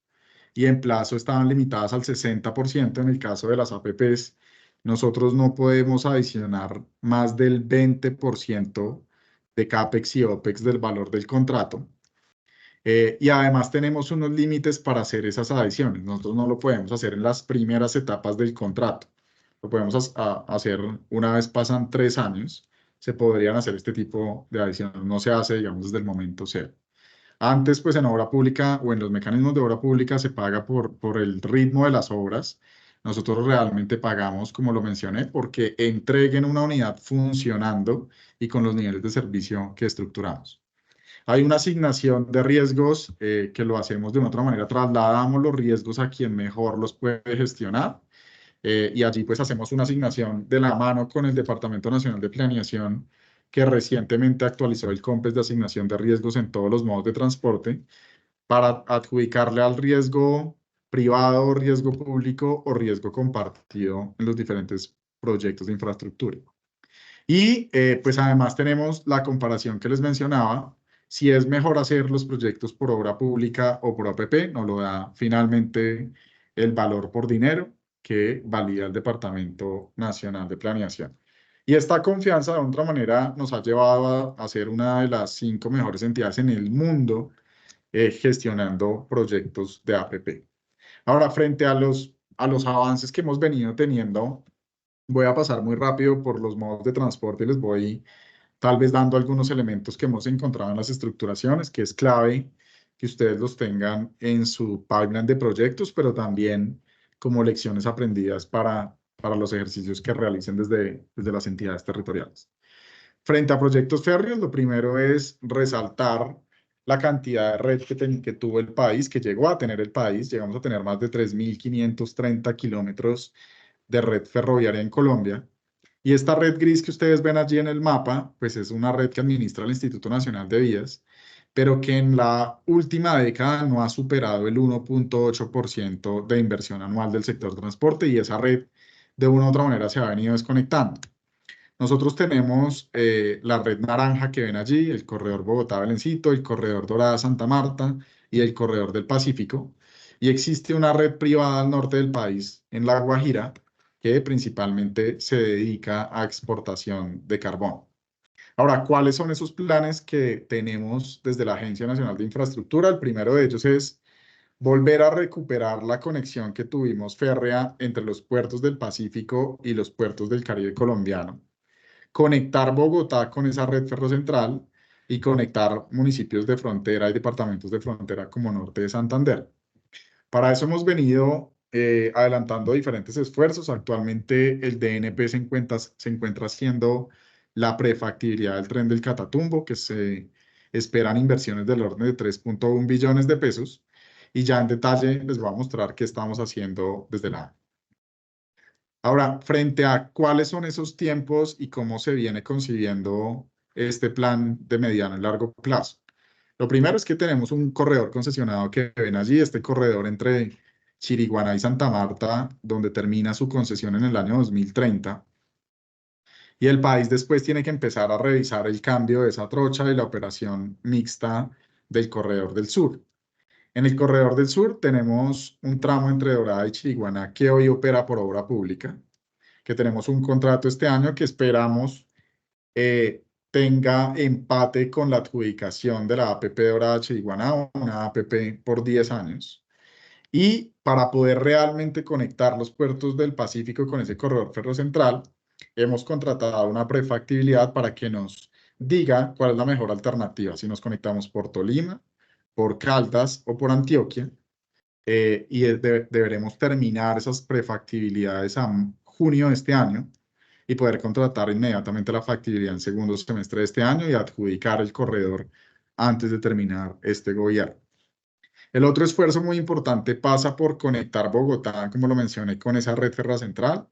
y en plazo estaban limitadas al 60%. En el caso de las APPs, nosotros no podemos adicionar más del 20% de CAPEX y OPEX del valor del contrato. Y además tenemos unos límites para hacer esas adiciones. Nosotros no lo podemos hacer en las primeras etapas del contrato. Lo podemos hacer una vez pasan 3 años. Se podrían hacer este tipo de adiciones. No se hace, digamos, desde el momento cero. Antes, pues en obra pública o en los mecanismos de obra pública se paga por el ritmo de las obras. Nosotros realmente pagamos, como lo mencioné, porque entreguen una unidad funcionando y con los niveles de servicio que estructuramos. Hay una asignación de riesgos que lo hacemos de una otra manera. Trasladamos los riesgos a quien mejor los puede gestionar. Y allí pues hacemos una asignación de la mano con el Departamento Nacional de Planeación, que recientemente actualizó el COMPES de asignación de riesgos en todos los modos de transporte para adjudicarle al riesgo privado, riesgo público o riesgo compartido en los diferentes proyectos de infraestructura. Y pues además tenemos la comparación que les mencionaba, si es mejor hacer los proyectos por obra pública o por APP, nos lo da finalmente el valor por dinero que valida el Departamento Nacional de Planeación. Y esta confianza, de otra manera, nos ha llevado a ser una de las 5 mejores entidades en el mundo gestionando proyectos de APP. Ahora, frente a los avances que hemos venido teniendo, voy a pasar muy rápido por los modos de transporte y les voy tal vez dando algunos elementos que hemos encontrado en las estructuraciones, que es clave que ustedes los tengan en su pipeline de proyectos, pero también como lecciones aprendidas para los ejercicios que realicen desde las entidades territoriales. Frente a proyectos férreos, lo primero es resaltar la cantidad de red que tuvo el país, que llegó a tener el país. Llegamos a tener más de 3.530 kilómetros de red ferroviaria en Colombia. Y esta red gris que ustedes ven allí en el mapa, pues es una red que administra el Instituto Nacional de Vías, pero que en la última década no ha superado el 1.8% de inversión anual del sector transporte y esa red de una u otra manera se ha venido desconectando. Nosotros tenemos la red naranja que ven allí, el corredor Bogotá-Belencito, el corredor Dorada-Santa Marta y el corredor del Pacífico. Y existe una red privada al norte del país, en La Guajira, que principalmente se dedica a exportación de carbón. Ahora, ¿cuáles son esos planes que tenemos desde la Agencia Nacional de Infraestructura? El primero de ellos es volver a recuperar la conexión que tuvimos férrea entre los puertos del Pacífico y los puertos del Caribe colombiano. Conectar Bogotá con esa red ferrocentral y conectar municipios de frontera y departamentos de frontera como Norte de Santander. Para eso hemos venido adelantando diferentes esfuerzos. Actualmente el DNP se encuentra haciendo la prefactibilidad del tren del Catatumbo, que se esperan inversiones del orden de 3.1 billones de pesos. Y ya en detalle les voy a mostrar qué estamos haciendo desde la Ahora, frente a cuáles son esos tiempos y cómo se viene concibiendo este plan de mediano y largo plazo. Lo primero es que tenemos un corredor concesionado que ven allí, este corredor entre Chiriguaná y Santa Marta, donde termina su concesión en el año 2030. Y el país después tiene que empezar a revisar el cambio de esa trocha y la operación mixta del corredor del sur. En el corredor del sur tenemos un tramo entre Dorada y Chiriguaná que hoy opera por obra pública, que tenemos un contrato este año que esperamos tenga empate con la adjudicación de la APP Dorada Chiriguaná, una APP por 10 años. Y para poder realmente conectar los puertos del Pacífico con ese corredor ferrocentral, hemos contratado una prefactibilidad para que nos diga cuál es la mejor alternativa, si nos conectamos por Tolima, por Caldas o por Antioquia. Y deberemos terminar esas prefactibilidades a junio de este año y poder contratar inmediatamente la factibilidad en segundo semestre de este año y adjudicar el corredor antes de terminar este gobierno. El otro esfuerzo muy importante pasa por conectar Bogotá, como lo mencioné, con esa red ferrocentral,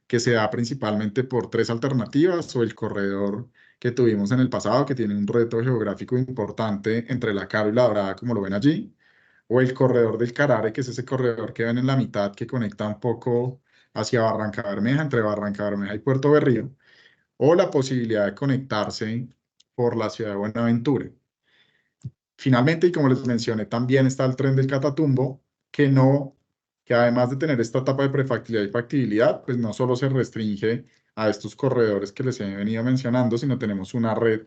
que se da principalmente por 3 alternativas, o el corredor que tuvimos en el pasado, que tiene un reto geográfico importante entre La Caro y La Dorada, como lo ven allí, o el corredor del Carare, que es ese corredor que ven en la mitad, que conecta un poco hacia Barranca Bermeja, entre Barranca Bermeja y Puerto Berrío, o la posibilidad de conectarse por la ciudad de Buenaventura. Finalmente, y como les mencioné, también está el tren del Catatumbo, que además de tener esta etapa de prefactibilidad y factibilidad, pues no solo se restringe a estos corredores que les he venido mencionando, sino tenemos una red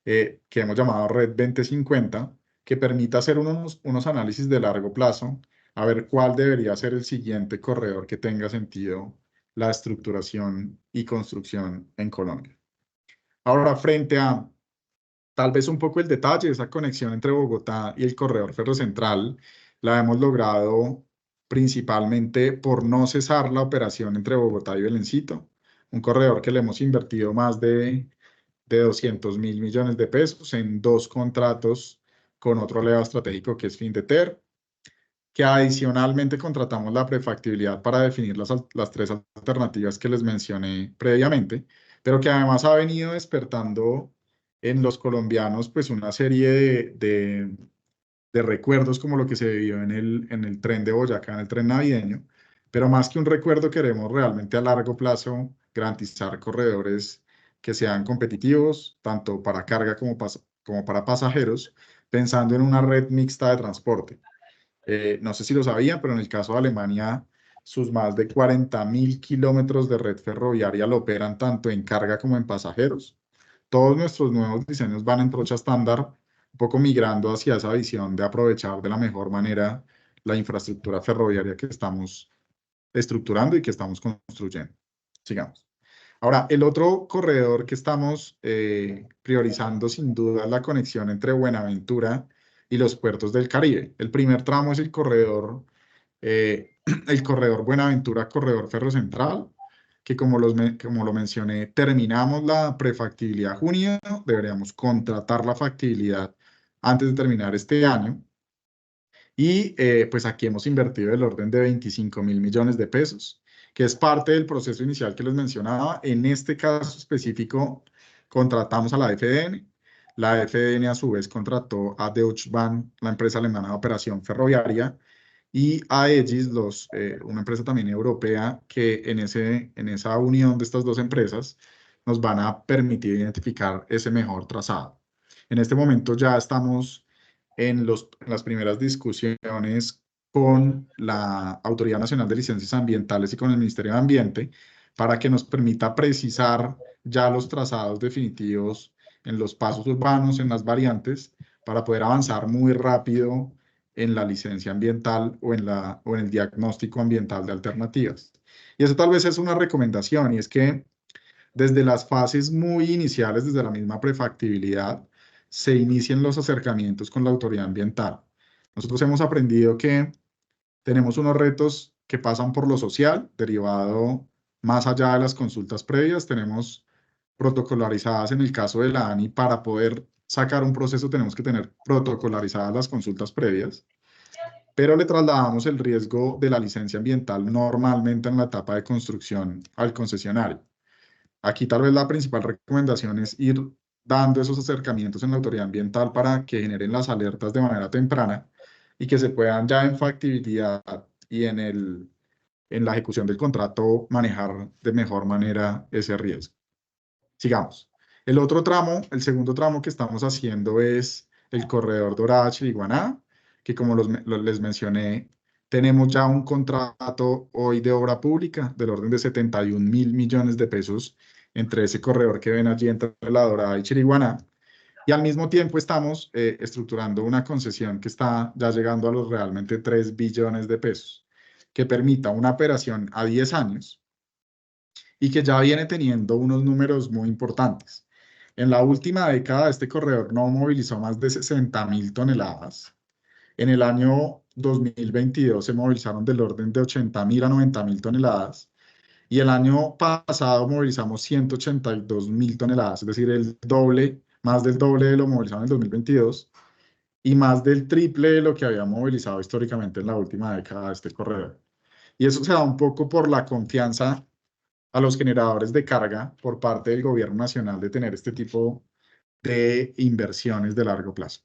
que hemos llamado Red 2050, que permite hacer unos análisis de largo plazo, a ver cuál debería ser el siguiente corredor que tenga sentido la estructuración y construcción en Colombia. Ahora, frente a tal vez un poco el detalle, esa conexión entre Bogotá y el corredor ferrocentral la hemos logrado principalmente por no cesar la operación entre Bogotá y Belencito, un corredor que le hemos invertido más de 200.000 millones de pesos en 2 contratos con otro aliado estratégico que es Findeter, que adicionalmente contratamos la prefactibilidad para definir las 3 alternativas que les mencioné previamente, pero que además ha venido despertando en los colombianos pues una serie de recuerdos como lo que se vivió en el tren de Boyacá, en el tren navideño, pero más que un recuerdo queremos realmente a largo plazo garantizar corredores que sean competitivos, tanto para carga como para pasajeros, pensando en una red mixta de transporte. No sé si lo sabían, pero en el caso de Alemania, sus más de 40.000 kilómetros de red ferroviaria lo operan tanto en carga como en pasajeros. Todos nuestros nuevos diseños van en trocha estándar, un poco migrando hacia esa visión de aprovechar de la mejor manera la infraestructura ferroviaria que estamos estructurando y que estamos construyendo. Sigamos. Ahora, el otro corredor que estamos priorizando sin duda es la conexión entre Buenaventura y los puertos del Caribe. El primer tramo es el corredor Buenaventura, corredor ferrocentral, que como lo mencioné, terminamos la prefactibilidad junio, deberíamos contratar la factibilidad antes de terminar este año. Y pues aquí hemos invertido el orden de 25.000 millones de pesos, que es parte del proceso inicial que les mencionaba. En este caso específico, contratamos a la FDN. La FDN a su vez contrató a Deutsche Bahn, la empresa alemana de operación ferroviaria, y a Egis, una empresa también europea, que en esa unión de estas 2 empresas nos van a permitir identificar ese mejor trazado. En este momento ya estamos en las primeras discusiones con la Autoridad Nacional de Licencias Ambientales y con el Ministerio de Ambiente para que nos permita precisar ya los trazados definitivos en los pasos urbanos, en las variantes, para poder avanzar muy rápido en la licencia ambiental o en el diagnóstico ambiental de alternativas. Y eso tal vez es una recomendación, y es que desde las fases muy iniciales, desde la misma prefactibilidad, se inicien los acercamientos con la autoridad ambiental. Nosotros hemos aprendido que tenemos unos retos que pasan por lo social, derivado más allá de las consultas previas. Tenemos protocolarizadas en el caso de la ANI, para poder sacar un proceso tenemos que tener protocolarizadas las consultas previas. pero le trasladamos el riesgo de la licencia ambiental normalmente en la etapa de construcción al concesionario. Aquí tal vez la principal recomendación es ir dando esos acercamientos en la autoridad ambiental para que generen las alertas de manera temprana y que se puedan ya en factibilidad y en la ejecución del contrato manejar de mejor manera ese riesgo. Sigamos. El otro tramo, el segundo tramo que estamos haciendo es el corredor Dorada-Chiriguaná, que como les mencioné, tenemos ya un contrato hoy de obra pública del orden de 71.000 millones de pesos entre ese corredor que ven allí entre La Dorada y Chiriguaná. Y al mismo tiempo estamos estructurando una concesión que está ya llegando a los realmente 3 billones de pesos, que permita una operación a 10 años y que ya viene teniendo unos números muy importantes. En la última década, este corredor no movilizó más de 60.000 toneladas. En el año 2022 se movilizaron del orden de 80.000 a 90.000 toneladas. Y el año pasado movilizamos 182.000 toneladas, es decir, el doble, más del doble de lo movilizado en el 2022 y más del triple de lo que había movilizado históricamente en la última década de este corredor. Y eso se da un poco por la confianza a los generadores de carga por parte del gobierno nacional de tener este tipo de inversiones de largo plazo.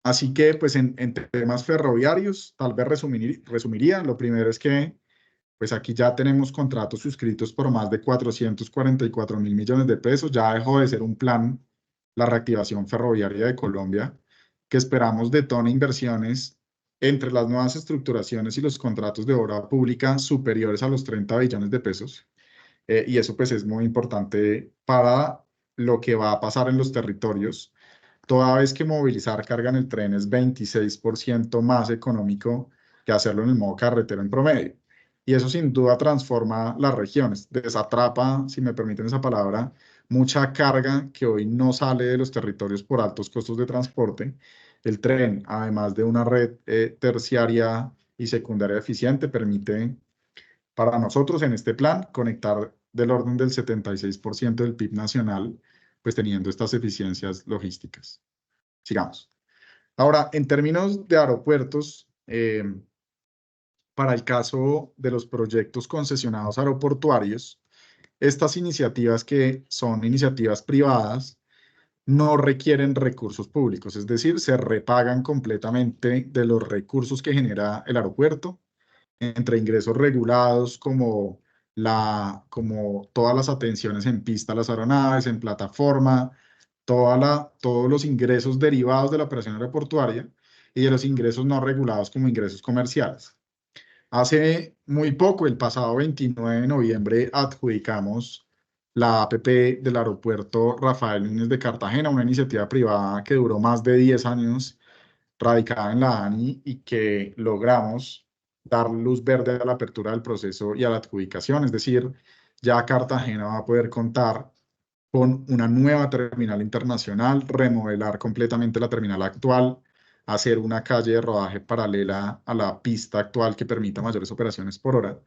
Así que, pues, en temas ferroviarios, tal vez resumiría. Lo primero es que, pues, aquí ya tenemos contratos suscritos por más de 444.000 millones de pesos. Ya dejó de ser un plan la reactivación ferroviaria de Colombia, que esperamos detone inversiones entre las nuevas estructuraciones y los contratos de obra pública superiores a los 30 billones de pesos. Y eso, pues, es muy importante para lo que va a pasar en los territorios. Toda vez que movilizar carga en el tren es 26% más económico que hacerlo en el modo carretero en promedio. Y eso sin duda transforma las regiones, desatrapa, si me permiten esa palabra, mucha carga que hoy no sale de los territorios por altos costos de transporte. El tren, además de una red terciaria y secundaria eficiente, permite para nosotros en este plan conectar del orden del 76% del PIB nacional, pues teniendo estas eficiencias logísticas. Sigamos. Ahora, en términos de aeropuertos, para el caso de los proyectos concesionados aeroportuarios, estas iniciativas que son iniciativas privadas no requieren recursos públicos, es decir, se repagan completamente de los recursos que genera el aeropuerto, entre ingresos regulados como todas las atenciones en pista a las aeronaves, en plataforma, todos los ingresos derivados de la operación aeroportuaria y de los ingresos no regulados como ingresos comerciales. Hace muy poco, el pasado 29 de noviembre, adjudicamos la APP del aeropuerto Rafael Núñez de Cartagena, una iniciativa privada que duró más de 10 años radicada en la ANI y que logramos dar luz verde a la apertura del proceso y a la adjudicación. Es decir, ya Cartagena va a poder contar con una nueva terminal internacional, remodelar completamente la terminal actual, hacer una calle de rodaje paralela a la pista actual que permita mayores operaciones por hora.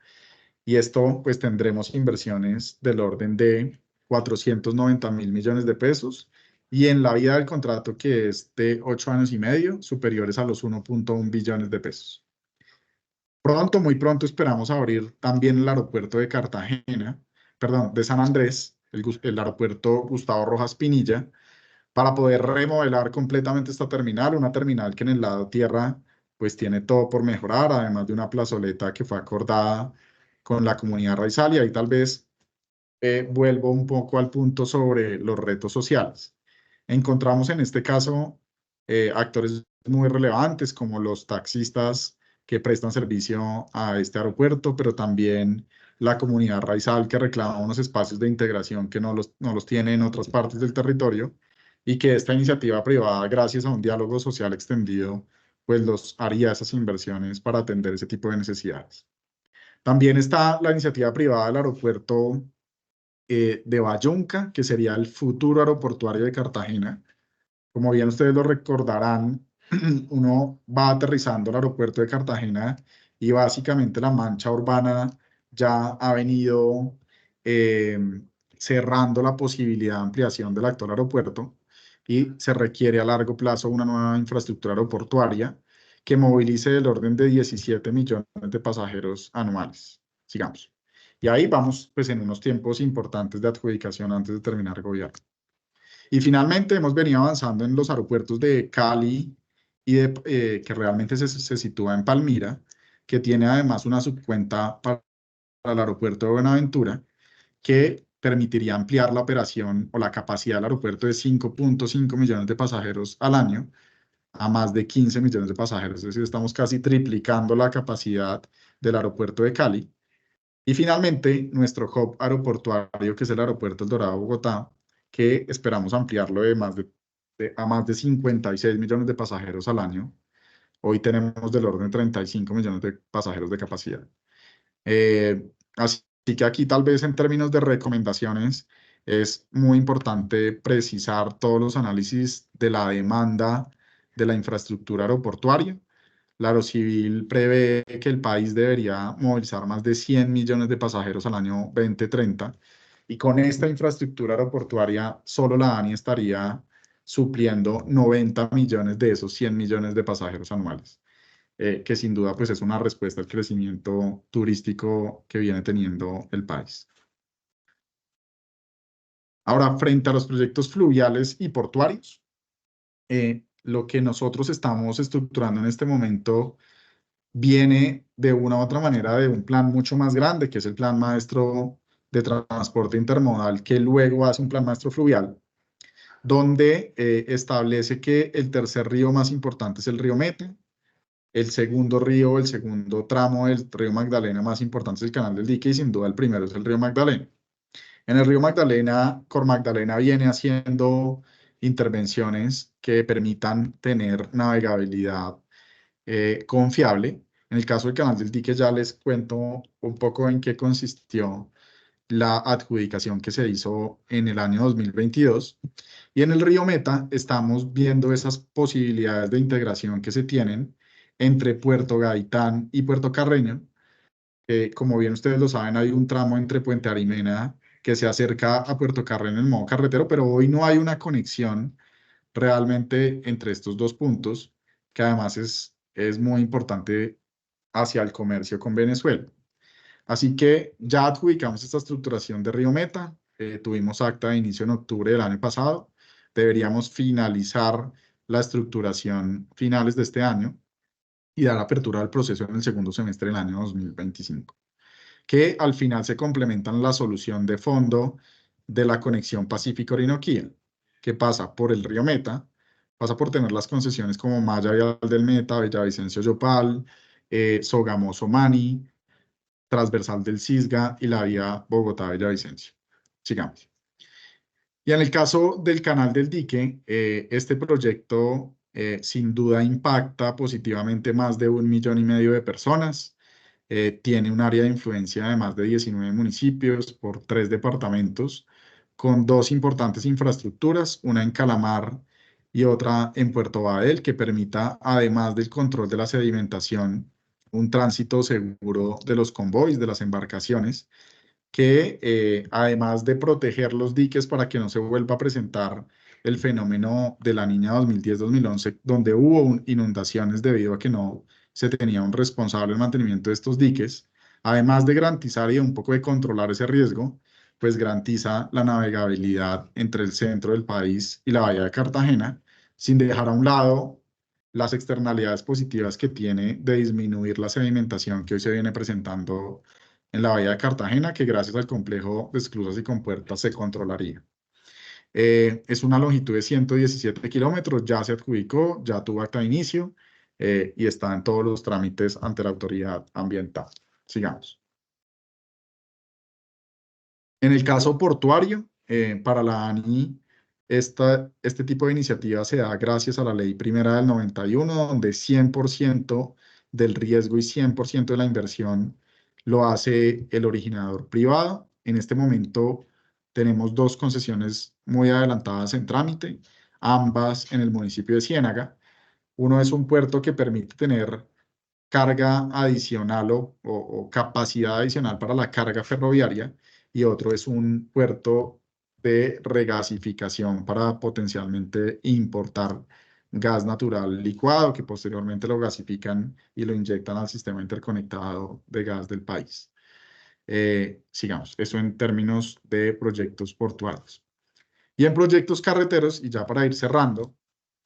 Y esto, pues, tendremos inversiones del orden de 490.000 millones de pesos y en la vida del contrato, que es de 8 años y medio, superiores a los 1.1 billones de pesos. Pronto, muy pronto, esperamos abrir también el aeropuerto de Cartagena, perdón, de San Andrés, el aeropuerto Gustavo Rojas Pinilla, para poder remodelar completamente esta terminal, una terminal que en el lado tierra pues tiene todo por mejorar, además de una plazoleta que fue acordada con la comunidad raizal, y ahí tal vez vuelvo un poco al punto sobre los retos sociales. Encontramos en este caso actores muy relevantes como los taxistas que prestan servicio a este aeropuerto, pero también la comunidad raizal que reclama unos espacios de integración que no los tiene en otras partes del territorio y que esta iniciativa privada, gracias a un diálogo social extendido, pues los haría esas inversiones para atender ese tipo de necesidades. También está la iniciativa privada del aeropuerto de Bayunca, que sería el futuro aeroportuario de Cartagena. Como bien ustedes lo recordarán, uno va aterrizando al aeropuerto de Cartagena y básicamente la mancha urbana ya ha venido cerrando la posibilidad de ampliación del actual aeropuerto. y se requiere a largo plazo una nueva infraestructura aeroportuaria que movilice del orden de 17 millones de pasajeros anuales. Sigamos. Y ahí vamos pues en unos tiempos importantes de adjudicación antes de terminar gobierno. Y finalmente hemos venido avanzando en los aeropuertos de Cali y que realmente se sitúa en Palmira, que tiene además una subcuenta para el aeropuerto de Buenaventura, que permitiría ampliar la operación o la capacidad del aeropuerto de 5.5 millones de pasajeros al año a más de 15 millones de pasajeros. Es decir, estamos casi triplicando la capacidad del aeropuerto de Cali. Y finalmente, nuestro hub aeroportuario, que es el aeropuerto El Dorado Bogotá, que esperamos ampliarlo a más de 56 millones de pasajeros al año. Hoy tenemos del orden de 35 millones de pasajeros de capacidad. Así que aquí tal vez en términos de recomendaciones es muy importante precisar todos los análisis de la demanda de la infraestructura aeroportuaria. La Aerocivil prevé que el país debería movilizar más de 100 millones de pasajeros al año 2030 y con esta infraestructura aeroportuaria solo la ANI estaría supliendo 90 millones de esos 100 millones de pasajeros anuales. Que sin duda pues es una respuesta al crecimiento turístico que viene teniendo el país. Ahora, frente a los proyectos fluviales y portuarios, lo que nosotros estamos estructurando en este momento viene de una u otra manera de un plan mucho más grande, que es el Plan Maestro de Transporte Intermodal, que luego hace un Plan Maestro Fluvial, donde establece que el tercer río más importante es el río Meta. El segundo tramo del río Magdalena más importante es el Canal del Dique y sin duda el primero es el río Magdalena. En el río Magdalena, Cor Magdalena viene haciendo intervenciones que permitan tener navegabilidad confiable. En el caso del Canal del Dique ya les cuento un poco en qué consistió la adjudicación que se hizo en el año 2022. Y en el río Meta estamos viendo esas posibilidades de integración que se tienen entre Puerto Gaitán y Puerto Carreño. Como bien ustedes lo saben, hay un tramo entre Puente Arimena que se acerca a Puerto Carreño en modo carretero, pero hoy no hay una conexión realmente entre estos dos puntos, que además es muy importante hacia el comercio con Venezuela. Así que ya adjudicamos esta estructuración de Río Meta, tuvimos acta de inicio en octubre del año pasado, deberíamos finalizar la estructuración finales de este año y dar apertura al proceso en el segundo semestre del año 2025, que al final se complementan la solución de fondo de la conexión Pacífico-Orinoquía, que pasa por el río Meta, pasa por tener las concesiones como Malla Vial del Meta, Villavicencio-Yopal, Sogamoso-Mani, transversal del Cisga y la vía Bogotá-Villavicencio. Sigamos. Y en el caso del Canal del Dique, este proyecto sin duda impacta positivamente más de 1,5 millones de personas. Tiene un área de influencia de más de 19 municipios por 3 departamentos, con 2 importantes infraestructuras, una en Calamar y otra en Puerto Badel, que permita, además del control de la sedimentación, un tránsito seguro de los convoys, de las embarcaciones, que además de proteger los diques para que no se vuelva a presentar el fenómeno de la Niña 2010-2011, donde hubo inundaciones debido a que no se tenía un responsable del mantenimiento de estos diques, además de garantizar y un poco de controlar ese riesgo, pues garantiza la navegabilidad entre el centro del país y la bahía de Cartagena, sin dejar a un lado las externalidades positivas que tiene de disminuir la sedimentación que hoy se viene presentando en la bahía de Cartagena, que gracias al complejo de esclusas y compuertas se controlaría. Es una longitud de 117 kilómetros, ya se adjudicó, ya tuvo acta de inicio y está en todos los trámites ante la autoridad ambiental. Sigamos. En el caso portuario, para la ANI, este tipo de iniciativa se da gracias a la Ley Primera del 91, donde 100% del riesgo y 100% de la inversión lo hace el originador privado. En este momento tenemos 2 concesiones muy adelantadas en trámite, ambas en el municipio de Ciénaga. Uno es un puerto que permite tener carga adicional o capacidad adicional para la carga ferroviaria y otro es un puerto de regasificación para potencialmente importar gas natural licuado, que posteriormente lo gasifican y lo inyectan al sistema interconectado de gas del país. Sigamos, eso en términos de proyectos portuarios. Y en proyectos carreteros, y ya para ir cerrando,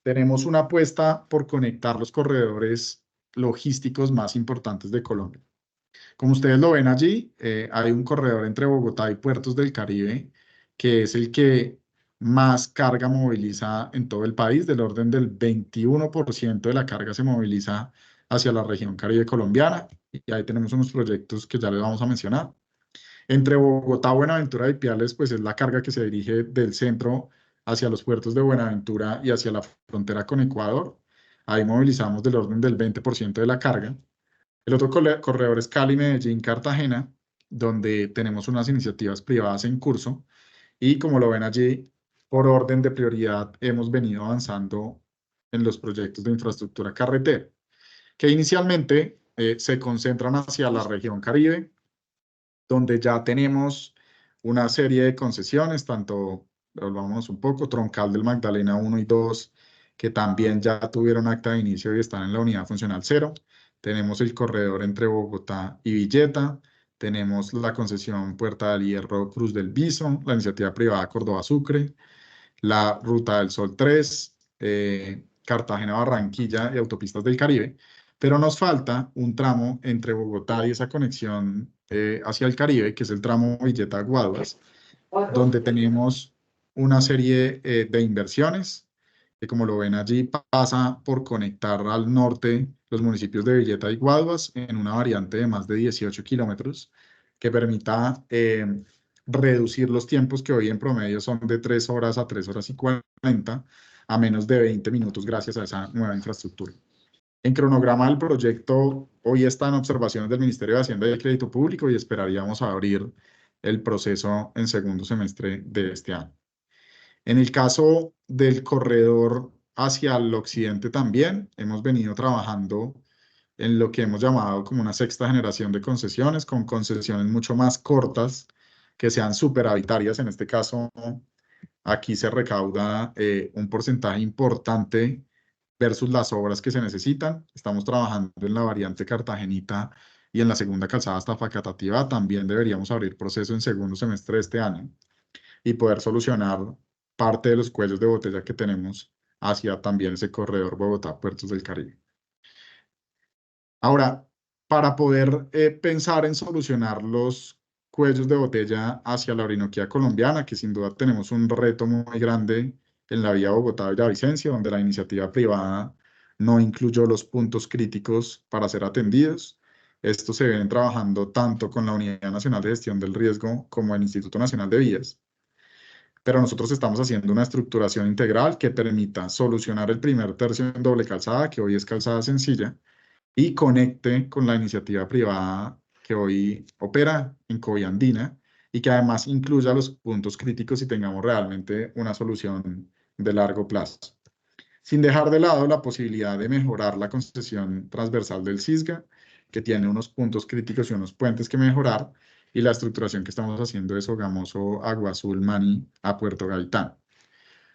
tenemos una apuesta por conectar los corredores logísticos más importantes de Colombia. Como ustedes lo ven allí, hay un corredor entre Bogotá y Puertos del Caribe, que es el que más carga moviliza en todo el país, del orden del 21% de la carga se moviliza hacia la región Caribe colombiana, y ahí tenemos unos proyectos que ya les vamos a mencionar. Entre Bogotá, Buenaventura y Piales, pues es la carga que se dirige del centro hacia los puertos de Buenaventura y hacia la frontera con Ecuador. Ahí movilizamos del orden del 20% de la carga. El otro corredor es Cali, Medellín, Cartagena, donde tenemos unas iniciativas privadas en curso. Y como lo ven allí, por orden de prioridad, hemos venido avanzando en los proyectos de infraestructura carretera, que inicialmente se concentran hacia la región Caribe, donde ya tenemos una serie de concesiones, tanto, vamos un poco, Troncal del Magdalena 1 y 2, que también ya tuvieron acta de inicio y están en la unidad funcional 0. Tenemos el corredor entre Bogotá y Villeta, tenemos la concesión Puerta del Hierro Cruz del Viso, la iniciativa privada Córdoba-Sucre, la Ruta del Sol 3, Cartagena-Barranquilla y Autopistas del Caribe, pero nos falta un tramo entre Bogotá y esa conexión hacia el Caribe, que es el tramo Villeta-Guaduas, donde tenemos una serie de inversiones, que como lo ven allí, pasa por conectar al norte los municipios de Villeta y Guaduas en una variante de más de 18 kilómetros, que permita reducir los tiempos que hoy en promedio son de 3 horas a 3 horas y 40 a menos de 20 minutos gracias a esa nueva infraestructura. En cronograma del proyecto, hoy está en observaciones del Ministerio de Hacienda y Crédito Público y esperaríamos abrir el proceso en segundo semestre de este año. En el caso del corredor hacia el occidente también, hemos venido trabajando en lo que hemos llamado como una sexta generación de concesiones, con concesiones mucho más cortas, que sean superavitarias. En este caso, aquí se recauda un porcentaje importante versus las obras que se necesitan. Estamos trabajando en la variante Cartagenita y en la segunda calzada hasta Facatativá. También deberíamos abrir proceso en segundo semestre de este año y poder solucionar parte de los cuellos de botella que tenemos hacia también ese corredor Bogotá-Puertos del Caribe. Ahora, para poder pensar en solucionar los cuellos de botella hacia la Orinoquía colombiana, que sin duda tenemos un reto muy grande en la vía Bogotá-Villavicencio, donde la iniciativa privada no incluyó los puntos críticos para ser atendidos. Estos se vienen trabajando tanto con la Unidad Nacional de Gestión del Riesgo como el Instituto Nacional de Vías. Pero nosotros estamos haciendo una estructuración integral que permita solucionar el primer tercio en doble calzada, que hoy es calzada sencilla, y conecte con la iniciativa privada que hoy opera en Coviandina y que además incluya los puntos críticos y tengamos realmente una solución de largo plazo. Sin dejar de lado la posibilidad de mejorar la concesión transversal del Cisga, que tiene unos puntos críticos y unos puentes que mejorar, y la estructuración que estamos haciendo de Sogamoso, Agua Azul, Mani a Puerto Gaitán.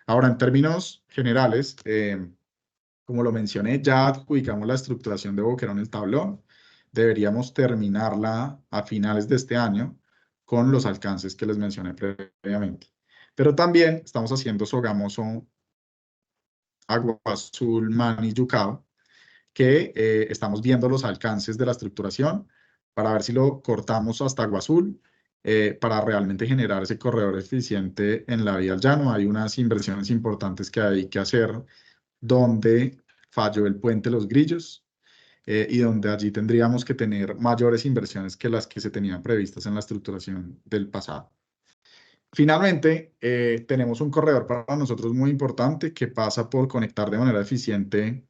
Ahora, en términos generales, como lo mencioné, ya adjudicamos la estructuración de Boquerón el Tablón. Deberíamos terminarla a finales de este año con los alcances que les mencioné previamente. Pero también estamos haciendo Sogamoso, Agua Azul, Mani, Yucao, que estamos viendo los alcances de la estructuración para ver si lo cortamos hasta Agua Azul, para realmente generar ese corredor eficiente en la vía al llano. Hay unas inversiones importantes que hay que hacer donde falló el puente Los Grillos y donde allí tendríamos que tener mayores inversiones que las que se tenían previstas en la estructuración del pasado. Finalmente, tenemos un corredor para nosotros muy importante que pasa por conectar de manera eficiente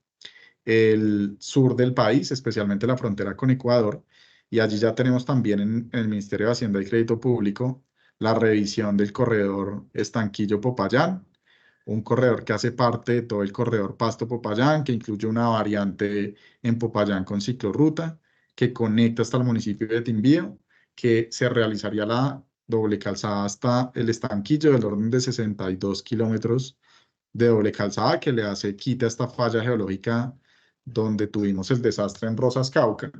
el sur del país, especialmente la frontera con Ecuador, y allí ya tenemos también en el Ministerio de Hacienda y Crédito Público la revisión del corredor Estanquillo-Popayán, un corredor que hace parte de todo el corredor Pasto-Popayán, que incluye una variante en Popayán con ciclorruta, que conecta hasta el municipio de Timbío, que se realizaría la doble calzada hasta el Estanquillo, del orden de 62 kilómetros de doble calzada que le hace quite a esta falla geológica donde tuvimos el desastre en Rosas Cauca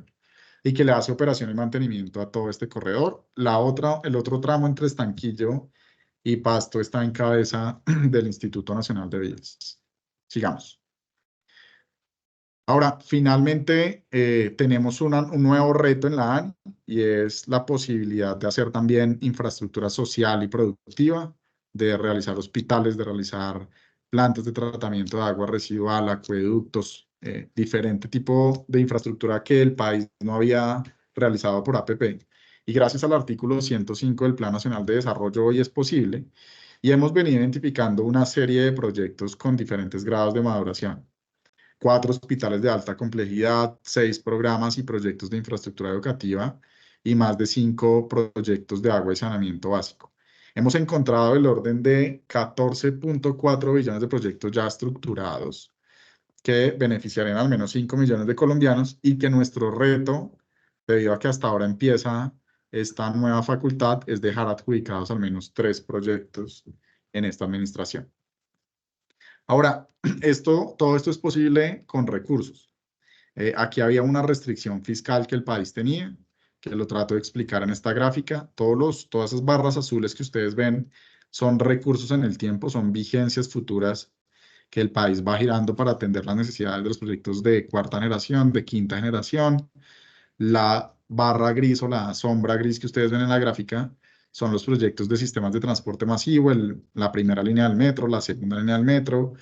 y que le hace operación y mantenimiento a todo este corredor. El otro tramo entre Estanquillo y Pasto está en cabeza del Instituto Nacional de Vías. Sigamos. Ahora, finalmente, tenemos un nuevo reto en la ANI y es la posibilidad de hacer también infraestructura social y productiva, de realizar hospitales, de realizar plantas de tratamiento de agua residual, acueductos, diferente tipo de infraestructura que el país no había realizado por APP. Y gracias al artículo 105 del Plan Nacional de Desarrollo hoy es posible y hemos venido identificando una serie de proyectos con diferentes grados de maduración. 4 hospitales de alta complejidad, 6 programas y proyectos de infraestructura educativa y más de 5 proyectos de agua y saneamiento básico. Hemos encontrado el orden de 14.4 billones de proyectos ya estructurados que beneficiarían al menos 5 millones de colombianos y que nuestro reto, debido a que hasta ahora empieza esta nueva facultad, es dejar adjudicados al menos 3 proyectos en esta administración. Ahora, todo esto es posible con recursos. Aquí había una restricción fiscal que el país tenía, que lo trato de explicar en esta gráfica. Todas esas barras azules que ustedes ven son recursos en el tiempo, son vigencias futuras que el país va girando para atender las necesidades de los proyectos de cuarta generación, de quinta generación. La barra gris o la sombra gris que ustedes ven en la gráfica son los proyectos de sistemas de transporte masivo, la primera línea del metro, la segunda línea del metro,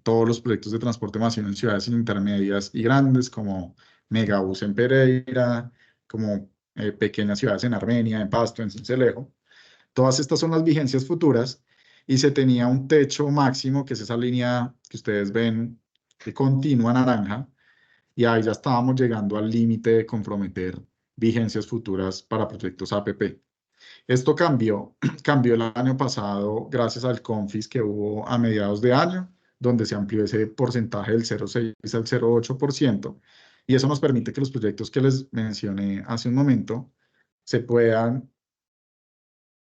todos los proyectos de transporte masivo en ciudades intermedias y grandes como Megabús en Pereira, como pequeñas ciudades en Armenia, en Pasto, en Sincelejo. Todas estas son las vigencias futuras y se tenía un techo máximo, que es esa línea que ustedes ven de continua naranja, y ahí ya estábamos llegando al límite de comprometer vigencias futuras para proyectos APP. Esto cambió el año pasado gracias al CONFIS que hubo a mediados de año, donde se amplió ese porcentaje del 0,6 al 0,8%, y eso nos permite que los proyectos que les mencioné hace un momento se puedan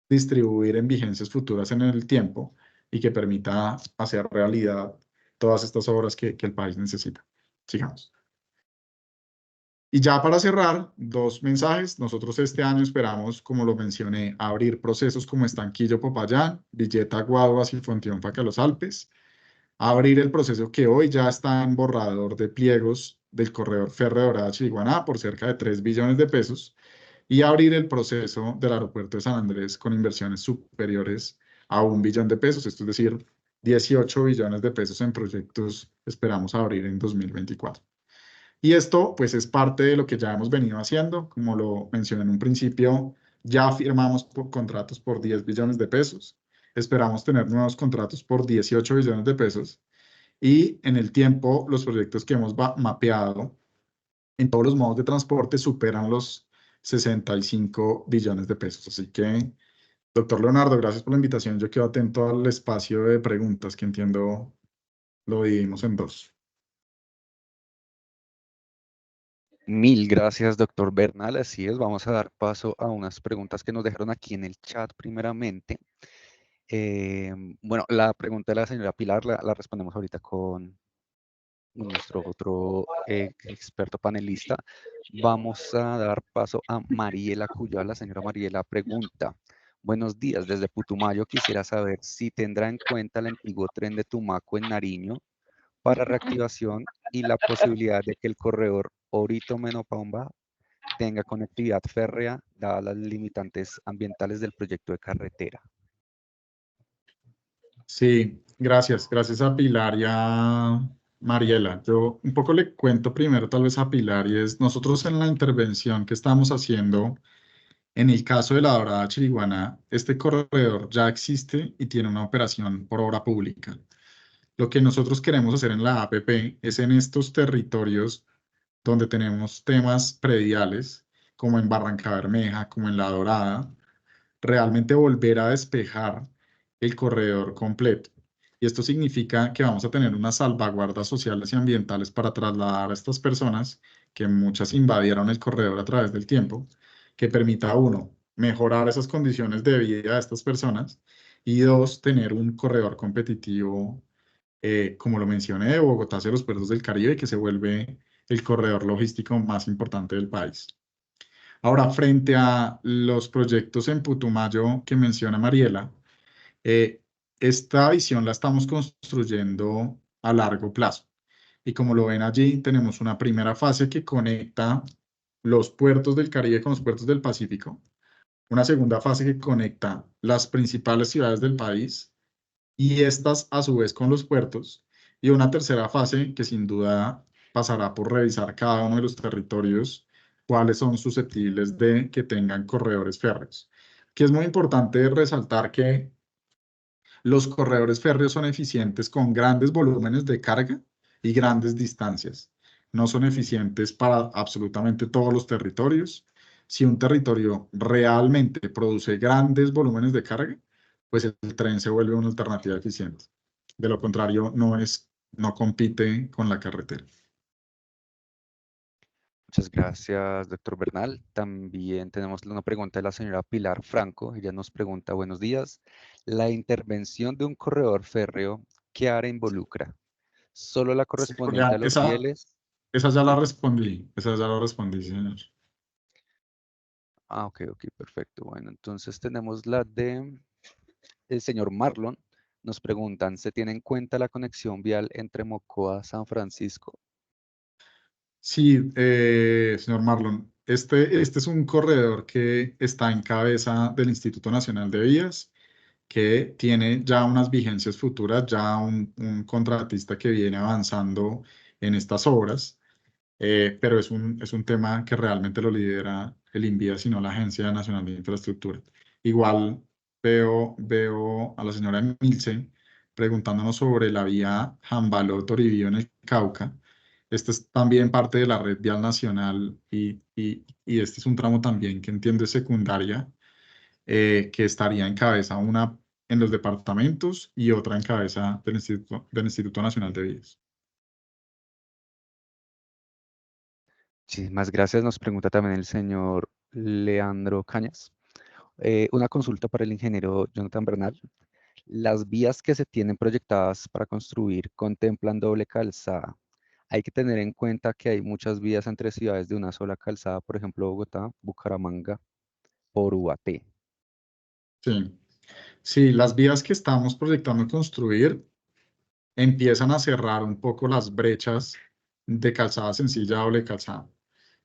distribuir en vigencias futuras en el tiempo y que permita hacer realidad todas estas obras que el país necesita. Sigamos. Y ya para cerrar, 2 mensajes. Nosotros este año esperamos, como lo mencioné, abrir procesos como Estanquillo-Popayán, Villeta-Guaduas y Fontionfa-Los Alpes. Abrir el proceso que hoy ya está en borrador de pliegos del corredor férreo Dorada-Chiriguaná por cerca de 3 billones de pesos. Y abrir el proceso del aeropuerto de San Andrés con inversiones superiores a 1 billón de pesos, esto es decir, 18 billones de pesos en proyectos esperamos abrir en 2024. Y esto, pues, es parte de lo que ya hemos venido haciendo. Como lo mencioné en un principio, ya firmamos contratos por 10 billones de pesos. Esperamos tener nuevos contratos por 18 billones de pesos. Y en el tiempo, los proyectos que hemos mapeado en todos los modos de transporte superan los 65 billones de pesos. Así que, doctor Leonardo, gracias por la invitación. Yo quedo atento al espacio de preguntas, que entiendo lo dividimos en 2. Mil gracias, doctor Bernal. Así es, vamos a dar paso a unas preguntas que nos dejaron aquí en el chat primeramente. Bueno, la pregunta de la señora Pilar la respondemos ahorita con nuestro otro experto panelista. Vamos a dar paso a Mariela Cuyá. La señora Mariela pregunta: buenos días, desde Putumayo quisiera saber si tendrá en cuenta el antiguo tren de Tumaco en Nariño para reactivación y la posibilidad de que el corredor Orito-Menopamba tenga conectividad férrea, dadas las limitantes ambientales del proyecto de carretera. Sí, gracias. Gracias a Pilar y a Mariela. Yo un poco le cuento primero tal vez a Pilar, y es nosotros en la intervención que estamos haciendo en el caso de la Dorada Chiriguaná, este corredor ya existe y tiene una operación por obra pública. Lo que nosotros queremos hacer en la APP es en estos territorios donde tenemos temas prediales, como en Barranca Bermeja, como en La Dorada, realmente volver a despejar el corredor completo. Y esto significa que vamos a tener unas salvaguardas sociales y ambientales para trasladar a estas personas, que muchas invadieron el corredor a través del tiempo, que permita a uno mejorar esas condiciones de vida de estas personas y dos, tener un corredor competitivo, como lo mencioné, de Bogotá hacia los puertos del Caribe, que se vuelve el corredor logístico más importante del país. Ahora, frente a los proyectos en Putumayo que menciona Mariela, esta visión la estamos construyendo a largo plazo. Y como lo ven allí, tenemos una primera fase que conecta los puertos del Caribe con los puertos del Pacífico, una segunda fase que conecta las principales ciudades del país y estas a su vez con los puertos, y una tercera fase que sin duda pasará por revisar cada uno de los territorios, cuáles son susceptibles de que tengan corredores férreos. Que es muy importante resaltar que los corredores férreos son eficientes con grandes volúmenes de carga y grandes distancias. No son eficientes para absolutamente todos los territorios. Si un territorio realmente produce grandes volúmenes de carga, pues el tren se vuelve una alternativa eficiente. De lo contrario, no compite con la carretera. Muchas gracias, doctor Bernal. También tenemos una pregunta de la señora Pilar Franco. Ella nos pregunta, buenos días. La intervención de un corredor férreo, ¿qué área involucra? ¿Solo la correspondiente a los rieles? Esa ya la respondí, señor. Ah, ok, perfecto. Bueno, entonces tenemos la de el señor Marlon. Nos preguntan, ¿se tiene en cuenta la conexión vial entre Mocoa, San Francisco? Sí, señor Marlon, este es un corredor que está en cabeza del Instituto Nacional de Vías, que tiene ya unas vigencias futuras, ya un contratista que viene avanzando en estas obras, pero es un tema que realmente lo lidera el INVIA, sino la Agencia Nacional de Infraestructura. Igual veo a la señora Emilce preguntándonos sobre la vía Jambaló-Toribío en el Cauca. Este es también parte de la red vial nacional y este es un tramo también que entiendo es secundaria, que estaría en cabeza una en los departamentos y otra en cabeza del Instituto Nacional de Vías. Muchísimas gracias. Nos pregunta también el señor Leandro Cañas. Una consulta para el ingeniero Jonathan Bernal. ¿Las vías que se tienen proyectadas para construir contemplan doble calzada? Hay que tener en cuenta que hay muchas vías entre ciudades de una sola calzada, por ejemplo, Bogotá, Bucaramanga, por Ubaté. Sí, las vías que estamos proyectando construir empiezan a cerrar un poco las brechas de calzada sencilla a doble calzada.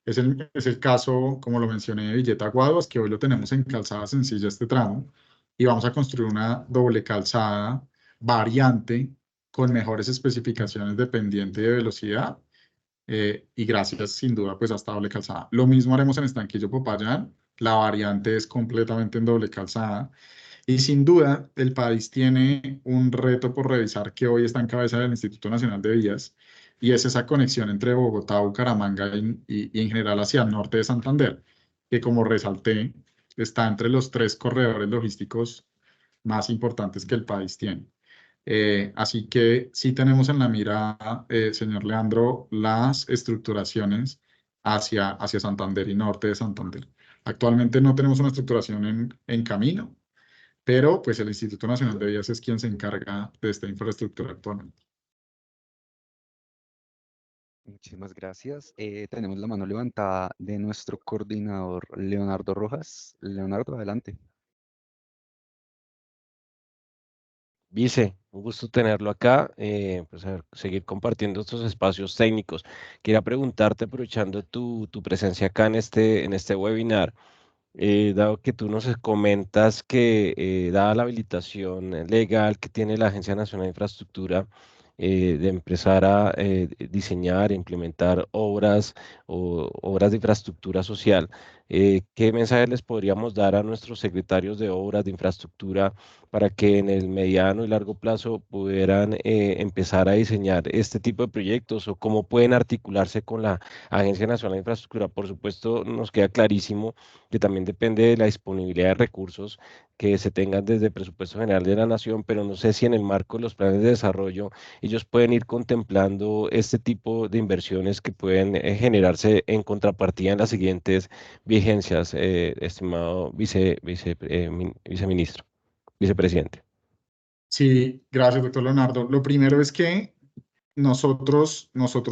Es el caso, como lo mencioné, de Villeta Guaduas, que hoy lo tenemos en calzada sencilla este tramo, y vamos a construir una doble calzada variante con mejores especificaciones de pendiente y de velocidad, y gracias sin duda pues a esta doble calzada. Lo mismo haremos en Estanquillo Popayán, la variante es completamente en doble calzada, y sin duda el país tiene un reto por revisar que hoy está en cabeza del Instituto Nacional de Vías, y es esa conexión entre Bogotá, Bucaramanga y en general hacia el norte de Santander, que como resalté, está entre los 3 corredores logísticos más importantes que el país tiene. Así que sí tenemos en la mira, señor Leandro, las estructuraciones hacia Santander y norte de Santander. Actualmente no tenemos una estructuración en camino, pero pues el Instituto Nacional de Vías es quien se encarga de esta infraestructura actualmente. Muchísimas gracias. Tenemos la mano levantada de nuestro coordinador Leonardo Rojas. Leonardo, adelante. Vice, un gusto tenerlo acá, pues seguir compartiendo estos espacios técnicos. Quería preguntarte, aprovechando tu presencia acá en este webinar, dado que tú nos comentas que dada la habilitación legal que tiene la Agencia Nacional de Infraestructura, de empezar a diseñar e implementar obras o obras de infraestructura social, ¿qué mensaje les podríamos dar a nuestros secretarios de obras de infraestructura para que en el mediano y largo plazo pudieran empezar a diseñar este tipo de proyectos, o cómo pueden articularse con la Agencia Nacional de Infraestructura? Por supuesto, nos queda clarísimo que también depende de la disponibilidad de recursos que se tengan desde el presupuesto general de la nación, pero no sé si en el marco de los planes de desarrollo ellos pueden ir contemplando este tipo de inversiones que pueden generarse en contrapartida en las siguientes diligencias, estimado vicepresidente? Sí, gracias, doctor Leonardo. Lo primero es que nosotros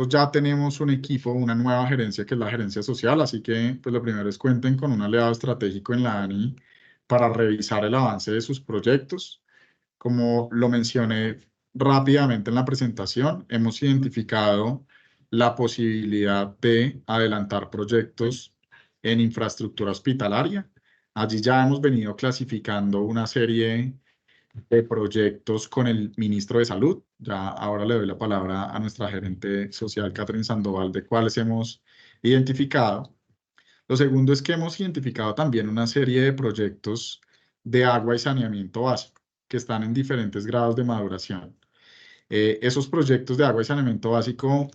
ya tenemos un equipo, una nueva gerencia que es la gerencia social, así que pues lo primero es cuenten con un aliado estratégico en la ANI para revisar el avance de sus proyectos. Como lo mencioné rápidamente en la presentación, hemos identificado la posibilidad de adelantar proyectos en infraestructura hospitalaria. Allí ya hemos venido clasificando una serie de proyectos con el ministro de Salud. Ya ahora le doy la palabra a nuestra gerente social, Catherine Sandoval, de cuáles hemos identificado. Lo segundo es que hemos identificado también una serie de proyectos de agua y saneamiento básico que están en diferentes grados de maduración. Esos proyectos de agua y saneamiento básico,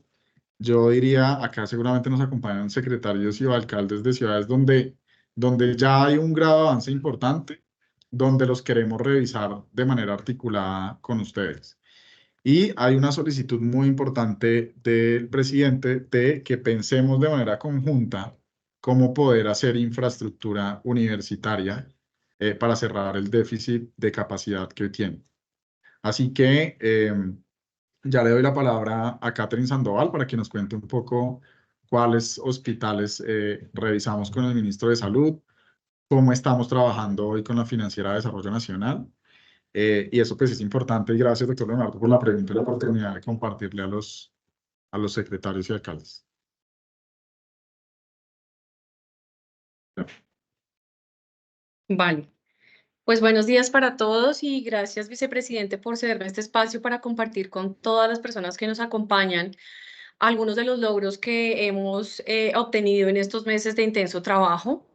yo diría, acá seguramente nos acompañan secretarios y alcaldes de ciudades donde ya hay un grado de avance importante, donde los queremos revisar de manera articulada con ustedes. Y hay una solicitud muy importante del presidente de que pensemos de manera conjunta cómo poder hacer infraestructura universitaria para cerrar el déficit de capacidad que hoy tiene. Así que ya le doy la palabra a Catherine Sandoval para que nos cuente un poco cuáles hospitales revisamos con el ministro de Salud, cómo estamos trabajando hoy con la Financiera de Desarrollo Nacional. Y eso pues es importante y gracias, doctor Leonardo, por la pregunta y la oportunidad de compartirle a los secretarios y alcaldes. Vale. Pues buenos días para todos y gracias, vicepresidente, por cederme este espacio para compartir con todas las personas que nos acompañan algunos de los logros que hemos obtenido en estos meses de intenso trabajo.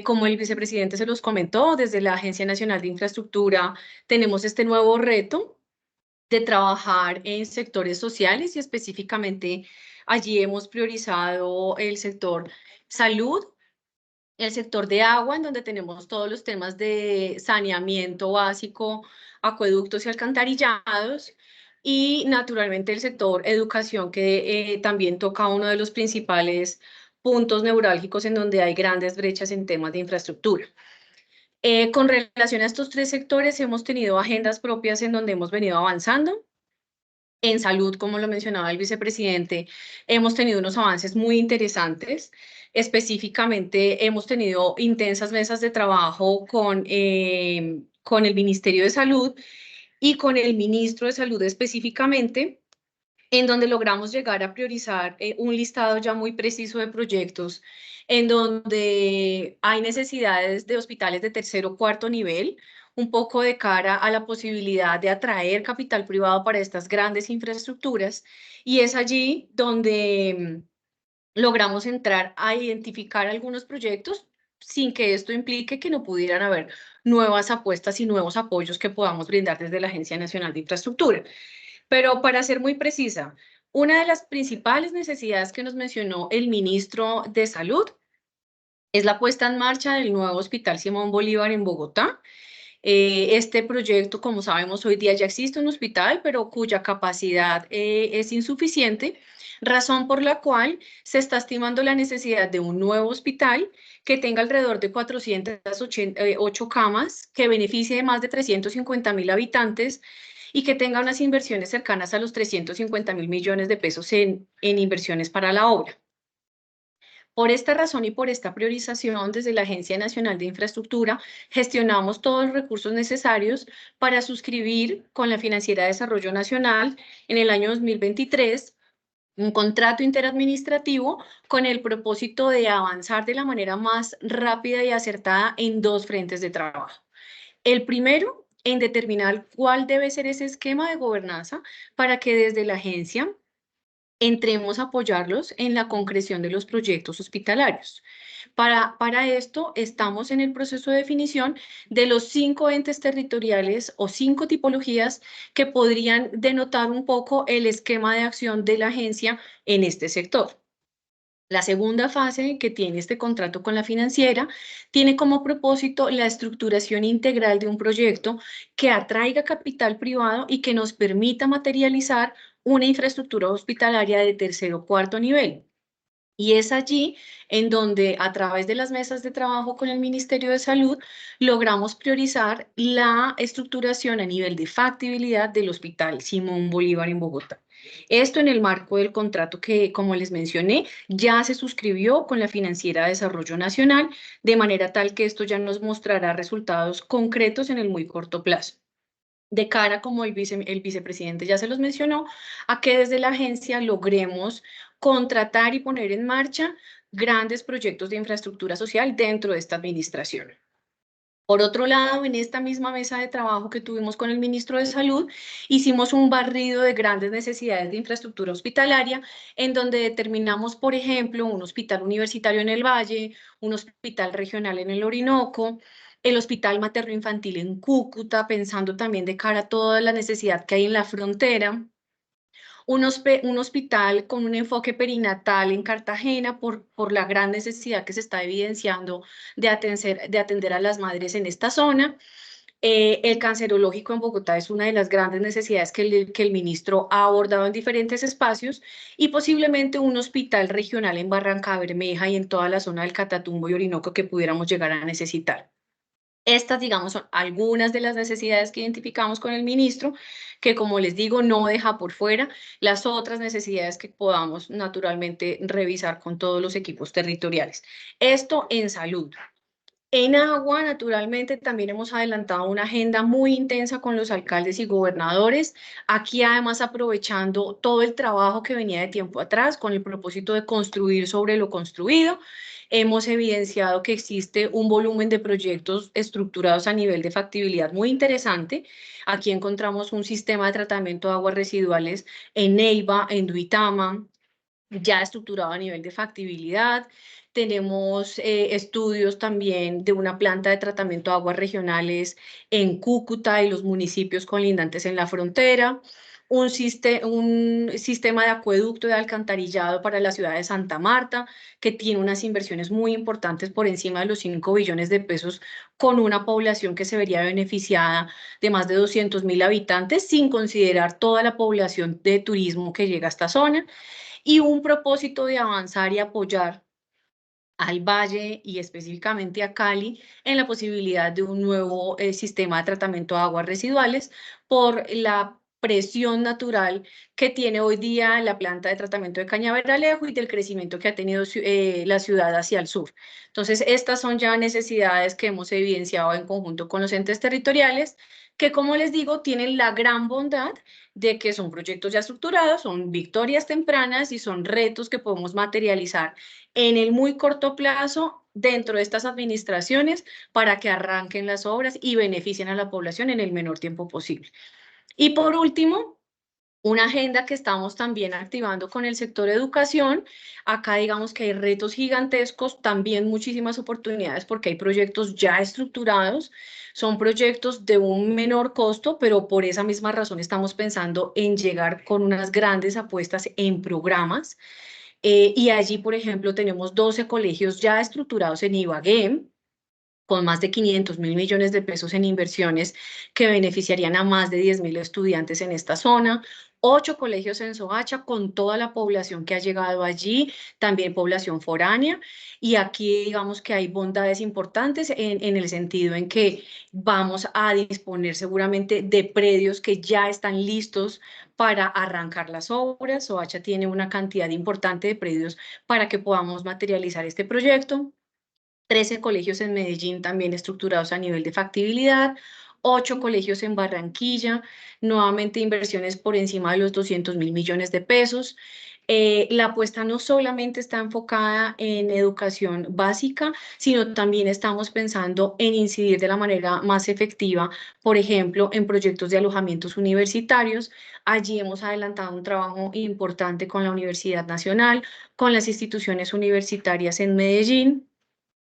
Como el vicepresidente se los comentó, desde la Agencia Nacional de Infraestructura tenemos este nuevo reto de trabajar en sectores sociales y específicamente allí hemos priorizado el sector salud, el sector de agua, en donde tenemos todos los temas de saneamiento básico, acueductos y alcantarillados, y naturalmente el sector educación, que también toca uno de los principales puntos neurálgicos en donde hay grandes brechas en temas de infraestructura. Con relación a estos tres sectores, hemos tenido agendas propias en donde hemos venido avanzando. En salud, como lo mencionaba el vicepresidente, hemos tenido unos avances muy interesantes. Específicamente, hemos tenido intensas mesas de trabajo con el Ministerio de Salud y con el ministro de Salud específicamente, en donde logramos llegar a priorizar un listado ya muy preciso de proyectos, en donde hay necesidades de hospitales de tercer o cuarto nivel, un poco de cara a la posibilidad de atraer capital privado para estas grandes infraestructuras, y es allí donde logramos entrar a identificar algunos proyectos sin que esto implique que no pudieran haber nuevas apuestas y nuevos apoyos que podamos brindar desde la Agencia Nacional de Infraestructura. Pero para ser muy precisa, una de las principales necesidades que nos mencionó el ministro de Salud es la puesta en marcha del nuevo Hospital Simón Bolívar en Bogotá. Este proyecto, como sabemos, hoy día ya existe un hospital, pero cuya capacidad es insuficiente, razón por la cual se está estimando la necesidad de un nuevo hospital que tenga alrededor de 408 camas, que beneficie de más de 350.000 habitantes y que tenga unas inversiones cercanas a los 350.000 millones de pesos en inversiones para la obra. Por esta razón y por esta priorización, desde la Agencia Nacional de Infraestructura, gestionamos todos los recursos necesarios para suscribir con la Financiera de Desarrollo Nacional en el año 2023 un contrato interadministrativo con el propósito de avanzar de la manera más rápida y acertada en dos frentes de trabajo. El primero, en determinar cuál debe ser ese esquema de gobernanza para que desde la agencia entremos a apoyarlos en la concreción de los proyectos hospitalarios. Para esto, estamos en el proceso de definición de los 5 entes territoriales o 5 tipologías que podrían denotar un poco el esquema de acción de la agencia en este sector. La segunda fase que tiene este contrato con la financiera tiene como propósito la estructuración integral de un proyecto que atraiga capital privado y que nos permita materializar una infraestructura hospitalaria de tercer o cuarto nivel. Y es allí en donde, a través de las mesas de trabajo con el Ministerio de Salud, logramos priorizar la estructuración a nivel de factibilidad del Hospital Simón Bolívar en Bogotá. Esto en el marco del contrato que, como les mencioné, ya se suscribió con la Financiera de Desarrollo Nacional, de manera tal que esto ya nos mostrará resultados concretos en el muy corto plazo. De cara, como el vicepresidente ya se los mencionó, a que desde la agencia logremos contratar y poner en marcha grandes proyectos de infraestructura social dentro de esta administración. Por otro lado, en esta misma mesa de trabajo que tuvimos con el ministro de Salud, hicimos un barrido de grandes necesidades de infraestructura hospitalaria, en donde determinamos, por ejemplo, un hospital universitario en el Valle, un hospital regional en el Orinoco, el hospital materno-infantil en Cúcuta, pensando también de cara a toda la necesidad que hay en la frontera, un hospital con un enfoque perinatal en Cartagena por la gran necesidad que se está evidenciando de atender a las madres en esta zona. El cancerológico en Bogotá es una de las grandes necesidades que el ministro ha abordado en diferentes espacios, y posiblemente un hospital regional en Barranca Bermeja y en toda la zona del Catatumbo y Orinoco que pudiéramos llegar a necesitar. Estas, digamos, son algunas de las necesidades que identificamos con el ministro, que, como les digo, no deja por fuera las otras necesidades que podamos naturalmente revisar con todos los equipos territoriales. Esto en salud. En agua, naturalmente, también hemos adelantado una agenda muy intensa con los alcaldes y gobernadores. Aquí, además, aprovechando todo el trabajo que venía de tiempo atrás con el propósito de construir sobre lo construido. Hemos evidenciado que existe un volumen de proyectos estructurados a nivel de factibilidad muy interesante. Aquí encontramos un sistema de tratamiento de aguas residuales en Neiva, en Duitama, ya estructurado a nivel de factibilidad. Tenemos estudios también de una planta de tratamiento de aguas regionales en Cúcuta y los municipios colindantes en la frontera. Un sistema de acueducto de alcantarillado para la ciudad de Santa Marta, que tiene unas inversiones muy importantes por encima de los 5 billones de pesos, con una población que se vería beneficiada de más de 200.000 habitantes, sin considerar toda la población de turismo que llega a esta zona. Y un propósito de avanzar y apoyar al Valle y específicamente a Cali en la posibilidad de un nuevo sistema de tratamiento de aguas residuales por la presión natural que tiene hoy día la planta de tratamiento de Cañaveralejo y del crecimiento que ha tenido la ciudad hacia el sur. Entonces, estas son ya necesidades que hemos evidenciado en conjunto con los entes territoriales, que, como les digo, tienen la gran bondad de que son proyectos ya estructurados, son victorias tempranas y son retos que podemos materializar en el muy corto plazo dentro de estas administraciones para que arranquen las obras y beneficien a la población en el menor tiempo posible. Y por último, una agenda que estamos también activando con el sector educación. Acá digamos que hay retos gigantescos, también muchísimas oportunidades porque hay proyectos ya estructurados, son proyectos de un menor costo, pero por esa misma razón estamos pensando en llegar con unas grandes apuestas en programas. Y allí, por ejemplo, tenemos 12 colegios ya estructurados en Ibagué, con más de 500.000 millones de pesos en inversiones que beneficiarían a más de 10.000 estudiantes en esta zona. 8 colegios en Soacha con toda la población que ha llegado allí, también población foránea. Y aquí digamos que hay bondades importantes en el sentido en que vamos a disponer seguramente de predios que ya están listos para arrancar las obras. Soacha tiene una cantidad importante de predios para que podamos materializar este proyecto. 13 colegios en Medellín también estructurados a nivel de factibilidad, 8 colegios en Barranquilla, nuevamente inversiones por encima de los 200.000 millones de pesos. La apuesta no solamente está enfocada en educación básica, sino también estamos pensando en incidir de la manera más efectiva, por ejemplo, en proyectos de alojamientos universitarios. Allí hemos adelantado un trabajo importante con la Universidad Nacional, con las instituciones universitarias en Medellín,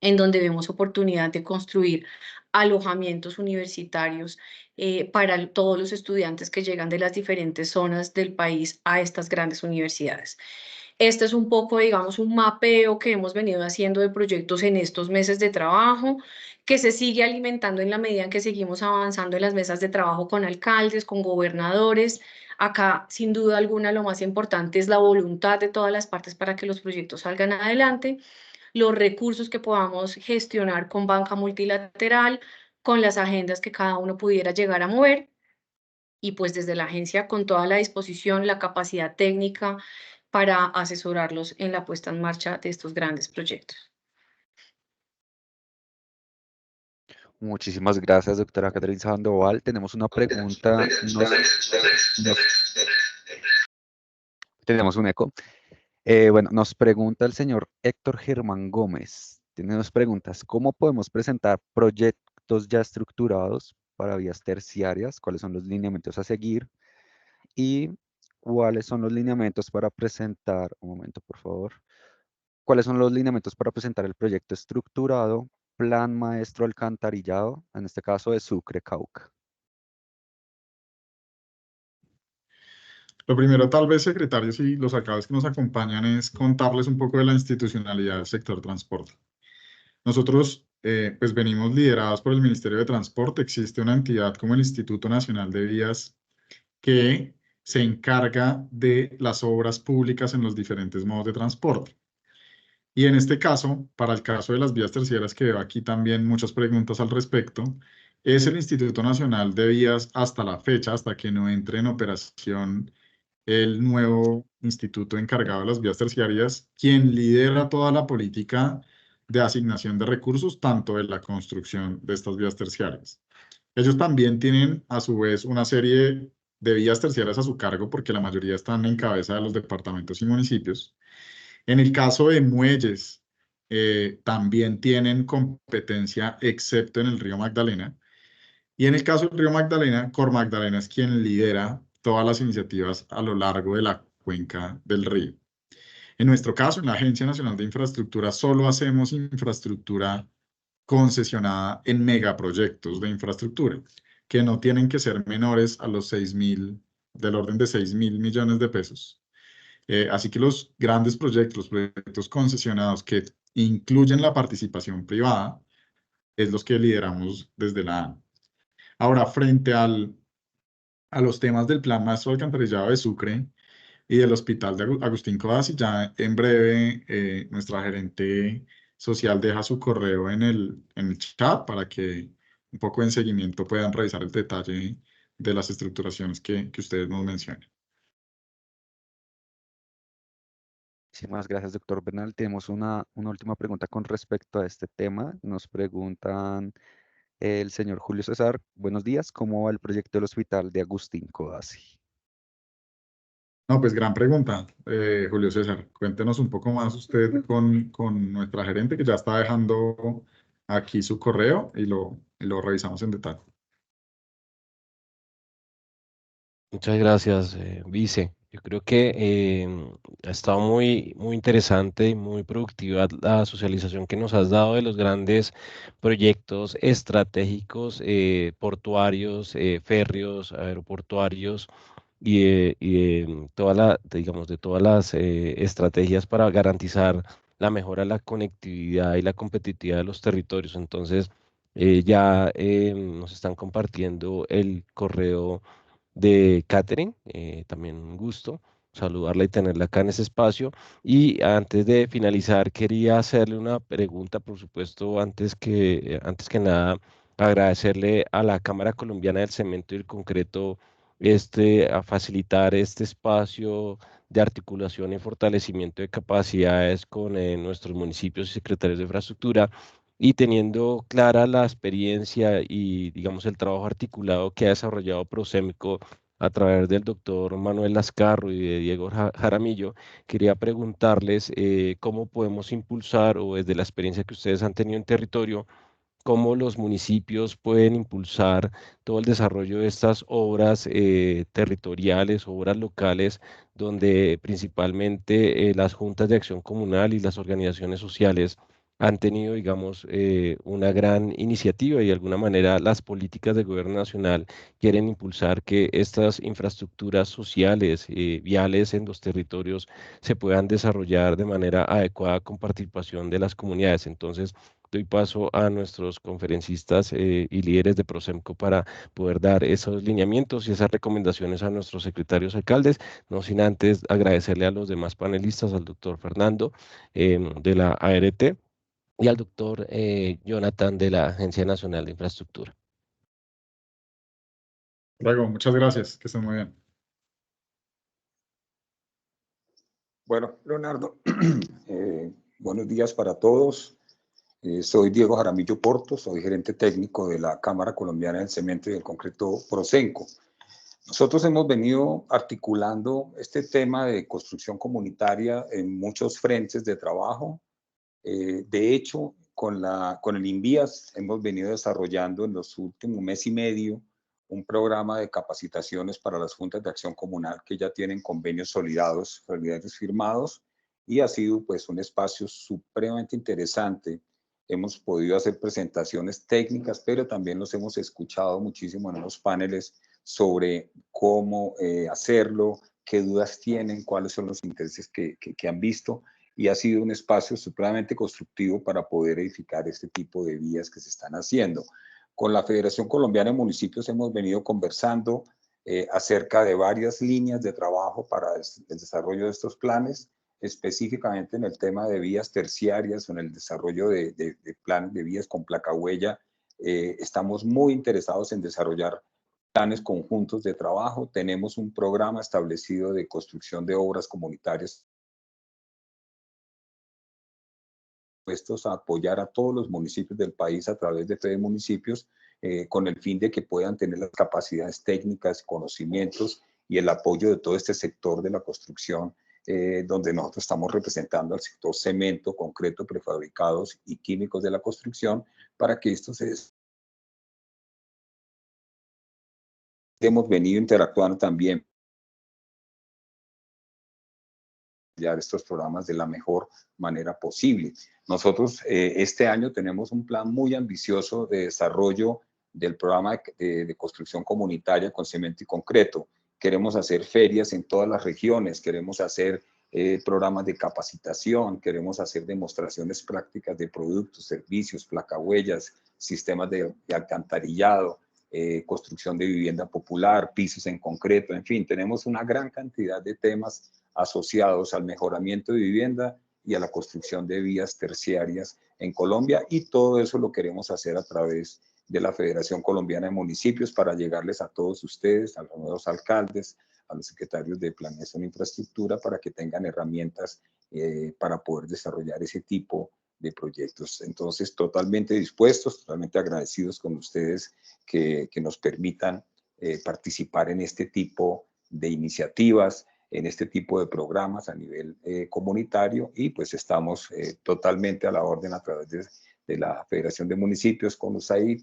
en donde vemos oportunidad de construir alojamientos universitarios para todos los estudiantes que llegan de las diferentes zonas del país a estas grandes universidades. Este es un poco, digamos, un mapeo que hemos venido haciendo de proyectos en estos meses de trabajo, que se sigue alimentando en la medida en que seguimos avanzando en las mesas de trabajo con alcaldes, con gobernadores. Acá, sin duda alguna, lo más importante es la voluntad de todas las partes para que los proyectos salgan adelante, los recursos que podamos gestionar con banca multilateral, con las agendas que cada uno pudiera llegar a mover, y pues desde la agencia con toda la disposición, la capacidad técnica para asesorarlos en la puesta en marcha de estos grandes proyectos. Muchísimas gracias, doctora Catherine Sandoval. Tenemos una pregunta. Tenemos un eco. Bueno, nos pregunta el señor Héctor Germán Gómez. Tiene dos preguntas. ¿Cómo podemos presentar proyectos ya estructurados para vías terciarias? ¿Cuáles son los lineamientos a seguir? Y ¿cuáles son los lineamientos para presentar, un momento por favor, cuáles son los lineamientos para presentar el proyecto estructurado, plan maestro alcantarillado, en este caso de Sucre, Cauca? Lo primero, tal vez, secretarios y los alcaldes que nos acompañan, es contarles un poco de la institucionalidad del sector transporte. Nosotros, pues, venimos liderados por el Ministerio de Transporte. Existe una entidad como el Instituto Nacional de Vías que se encarga de las obras públicas en los diferentes modos de transporte. Y en este caso, para el caso de las vías terciarias, que veo aquí también muchas preguntas al respecto, es el Instituto Nacional de Vías hasta la fecha, hasta que no entre en operación el nuevo instituto encargado de las vías terciarias, quien lidera toda la política de asignación de recursos, tanto en la construcción de estas vías terciarias. Ellos también tienen, a su vez, una serie de vías terciarias a su cargo, porque la mayoría están en cabeza de los departamentos y municipios. En el caso de muelles, también tienen competencia, excepto en el río Magdalena. Y en el caso del río Magdalena, Cor Magdalena es quien lidera todas las iniciativas a lo largo de la cuenca del río. En nuestro caso, en la Agencia Nacional de Infraestructura, solo hacemos infraestructura concesionada en megaproyectos de infraestructura, que no tienen que ser menores a los 6.000, del orden de 6.000 millones de pesos. Así que los grandes proyectos, los proyectos concesionados que incluyen la participación privada, es los que lideramos desde la ANA. Ahora, frente a los temas del Plan Maestro Alcantarillado de Sucre y del Hospital de Agustín Codazzi, ya en breve nuestra gerente social deja su correo en el chat para que un poco en seguimiento puedan revisar el detalle de las estructuraciones que ustedes nos mencionan. Muchísimas gracias, doctor Bernal. Tenemos una última pregunta con respecto a este tema. Nos preguntan el señor Julio César. Buenos días, ¿cómo va el proyecto del Hospital de Agustín Codazzi? No, pues gran pregunta, Julio César. Cuéntenos un poco más usted con nuestra gerente, que ya está dejando aquí su correo y lo revisamos en detalle. Muchas gracias, vice. Yo creo que ha estado muy interesante y muy productiva la socialización que nos has dado de los grandes proyectos estratégicos, portuarios, férreos, aeroportuarios y digamos, de todas las estrategias para garantizar la mejora de la conectividad y la competitividad de los territorios. Entonces, ya nos están compartiendo el correo de Catherine, también un gusto saludarla y tenerla acá en ese espacio. Y antes de finalizar, quería hacerle una pregunta, por supuesto, antes que nada, agradecerle a la Cámara Colombiana del Cemento y el Concreto a facilitar este espacio de articulación y fortalecimiento de capacidades con nuestros municipios y secretarios de infraestructura, y teniendo clara la experiencia y, digamos, el trabajo articulado que ha desarrollado Prosemco a través del doctor Manuel Lascarro y de Diego Jaramillo, quería preguntarles cómo podemos impulsar, o desde la experiencia que ustedes han tenido en territorio, cómo los municipios pueden impulsar todo el desarrollo de estas obras territoriales, obras locales, donde principalmente las juntas de acción comunal y las organizaciones sociales han tenido, digamos, una gran iniciativa y de alguna manera las políticas del gobierno nacional quieren impulsar que estas infraestructuras sociales, viales en los territorios se puedan desarrollar de manera adecuada con participación de las comunidades. Entonces, doy paso a nuestros conferencistas y líderes de Prosemco para poder dar esos lineamientos y esas recomendaciones a nuestros secretarios alcaldes, no sin antes agradecerle a los demás panelistas, al doctor Fernando de la ART y al doctor Jonathan de la Agencia Nacional de Infraestructura. Luego, muchas gracias, que estén muy bien. Bueno, Leonardo, buenos días para todos. Soy Diego Jaramillo Porto, soy gerente técnico de la Cámara Colombiana del Cemento y del Concreto Prosemco. Nosotros hemos venido articulando este tema de construcción comunitaria en muchos frentes de trabajo. De hecho, con el INVIAS hemos venido desarrollando en los últimos mes y medio un programa de capacitaciones para las juntas de acción comunal que ya tienen convenios solidarios firmados, y ha sido pues un espacio supremamente interesante. Hemos podido hacer presentaciones técnicas, pero también los hemos escuchado muchísimo en los paneles sobre cómo hacerlo, qué dudas tienen, cuáles son los intereses que han visto, y ha sido un espacio supremamente constructivo para poder edificar este tipo de vías que se están haciendo. Con la Federación Colombiana de Municipios hemos venido conversando acerca de varias líneas de trabajo para el desarrollo de estos planes, específicamente en el tema de vías terciarias o en el desarrollo de planes de vías con placa huella. Estamos muy interesados en desarrollar planes conjuntos de trabajo. Tenemos un programa establecido de construcción de obras comunitarias dispuestos a apoyar a todos los municipios del país a través de FEDE Municipios, con el fin de que puedan tener las capacidades técnicas, conocimientos y el apoyo de todo este sector de la construcción, donde nosotros estamos representando al sector cemento, concreto, prefabricados y químicos de la construcción, para que esto se... Hemos venido interactuando también estos programas de la mejor manera posible. Nosotros este año tenemos un plan muy ambicioso de desarrollo del programa de construcción comunitaria con cemento y concreto. Queremos hacer ferias en todas las regiones, queremos hacer programas de capacitación, queremos hacer demostraciones prácticas de productos, servicios, placahuellas, sistemas de alcantarillado, construcción de vivienda popular, pisos en concreto, en fin, tenemos una gran cantidad de temas asociados al mejoramiento de vivienda y a la construcción de vías terciarias en Colombia, y todo eso lo queremos hacer a través de la Federación Colombiana de Municipios para llegarles a todos ustedes, a los nuevos alcaldes, a los secretarios de Planeación e Infraestructura, para que tengan herramientas para poder desarrollar ese tipo de proyectos. Entonces, totalmente dispuestos, totalmente agradecidos con ustedes que nos permitan participar en este tipo de iniciativas, en este tipo de programas a nivel comunitario, y pues estamos totalmente a la orden a través de la Federación de Municipios con USAID.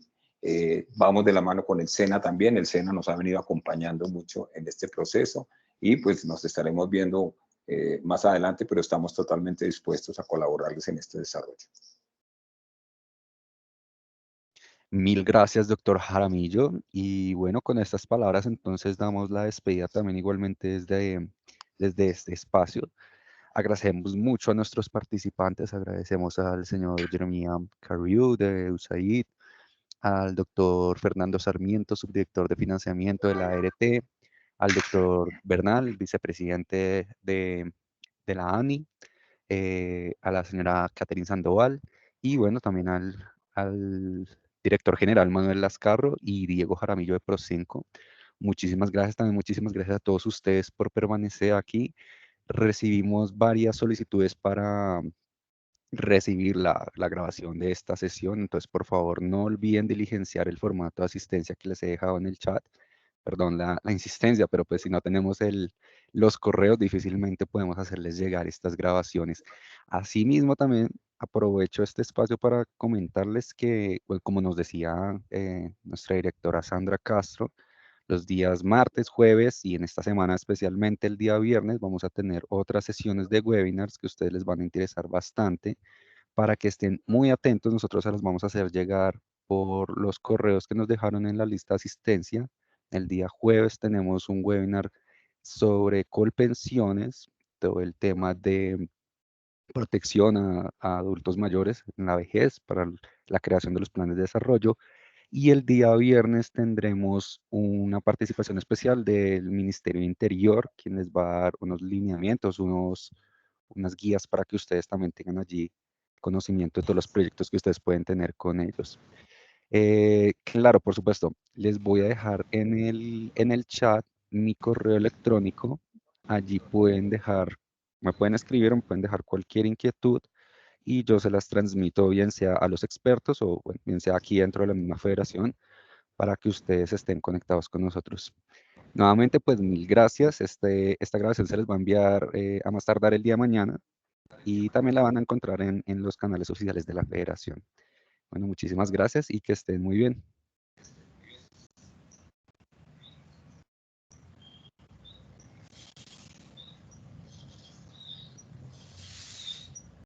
Vamos de la mano con el SENA también. El SENA nos ha venido acompañando mucho en este proceso, y pues nos estaremos viendo más adelante, pero estamos totalmente dispuestos a colaborarles en este desarrollo. Mil gracias, doctor Jaramillo. Y bueno, con estas palabras entonces damos la despedida también igualmente desde este espacio. Agradecemos mucho a nuestros participantes, agradecemos al señor Jeremia Cariu de USAID, al doctor Fernando Sarmiento, subdirector de financiamiento de la ART, al doctor Bernal, vicepresidente de la ANI, a la señora Catherine Sandoval, y bueno, también al director general Manuel Lascarro y Diego Jaramillo de Prosemco. Muchísimas gracias también, muchísimas gracias a todos ustedes por permanecer aquí. Recibimos varias solicitudes para recibir la grabación de esta sesión, entonces por favor no olviden diligenciar el formato de asistencia que les he dejado en el chat. Perdón la insistencia, pero pues si no tenemos los correos, difícilmente podemos hacerles llegar estas grabaciones. Asimismo, también aprovecho este espacio para comentarles que, pues, como nos decía nuestra directora Sandra Castro, los días martes, jueves y en esta semana especialmente el día viernes vamos a tener otras sesiones de webinars que a ustedes les van a interesar bastante Para que estén muy atentos, nosotros se los vamos a hacer llegar por los correos que nos dejaron en la lista de asistencia. El día jueves tenemos un webinar sobre Colpensiones, todo el tema de protección a adultos mayores en la vejez para la creación de los planes de desarrollo. Y el día viernes tendremos una participación especial del Ministerio Interior, quien les va a dar unos lineamientos, unas guías para que ustedes también tengan allí conocimiento de todos los proyectos que ustedes pueden tener con ellos. Claro, por supuesto, les voy a dejar en el chat mi correo electrónico. Allí me pueden escribir, me pueden dejar cualquier inquietud y yo se las transmito bien sea a los expertos o bueno, bien sea aquí dentro de la misma federación para que ustedes estén conectados con nosotros. Nuevamente, pues mil gracias. Esta grabación se les va a enviar a más tardar el día de mañana y también la van a encontrar en los canales oficiales de la federación. Bueno, muchísimas gracias y que estén muy bien.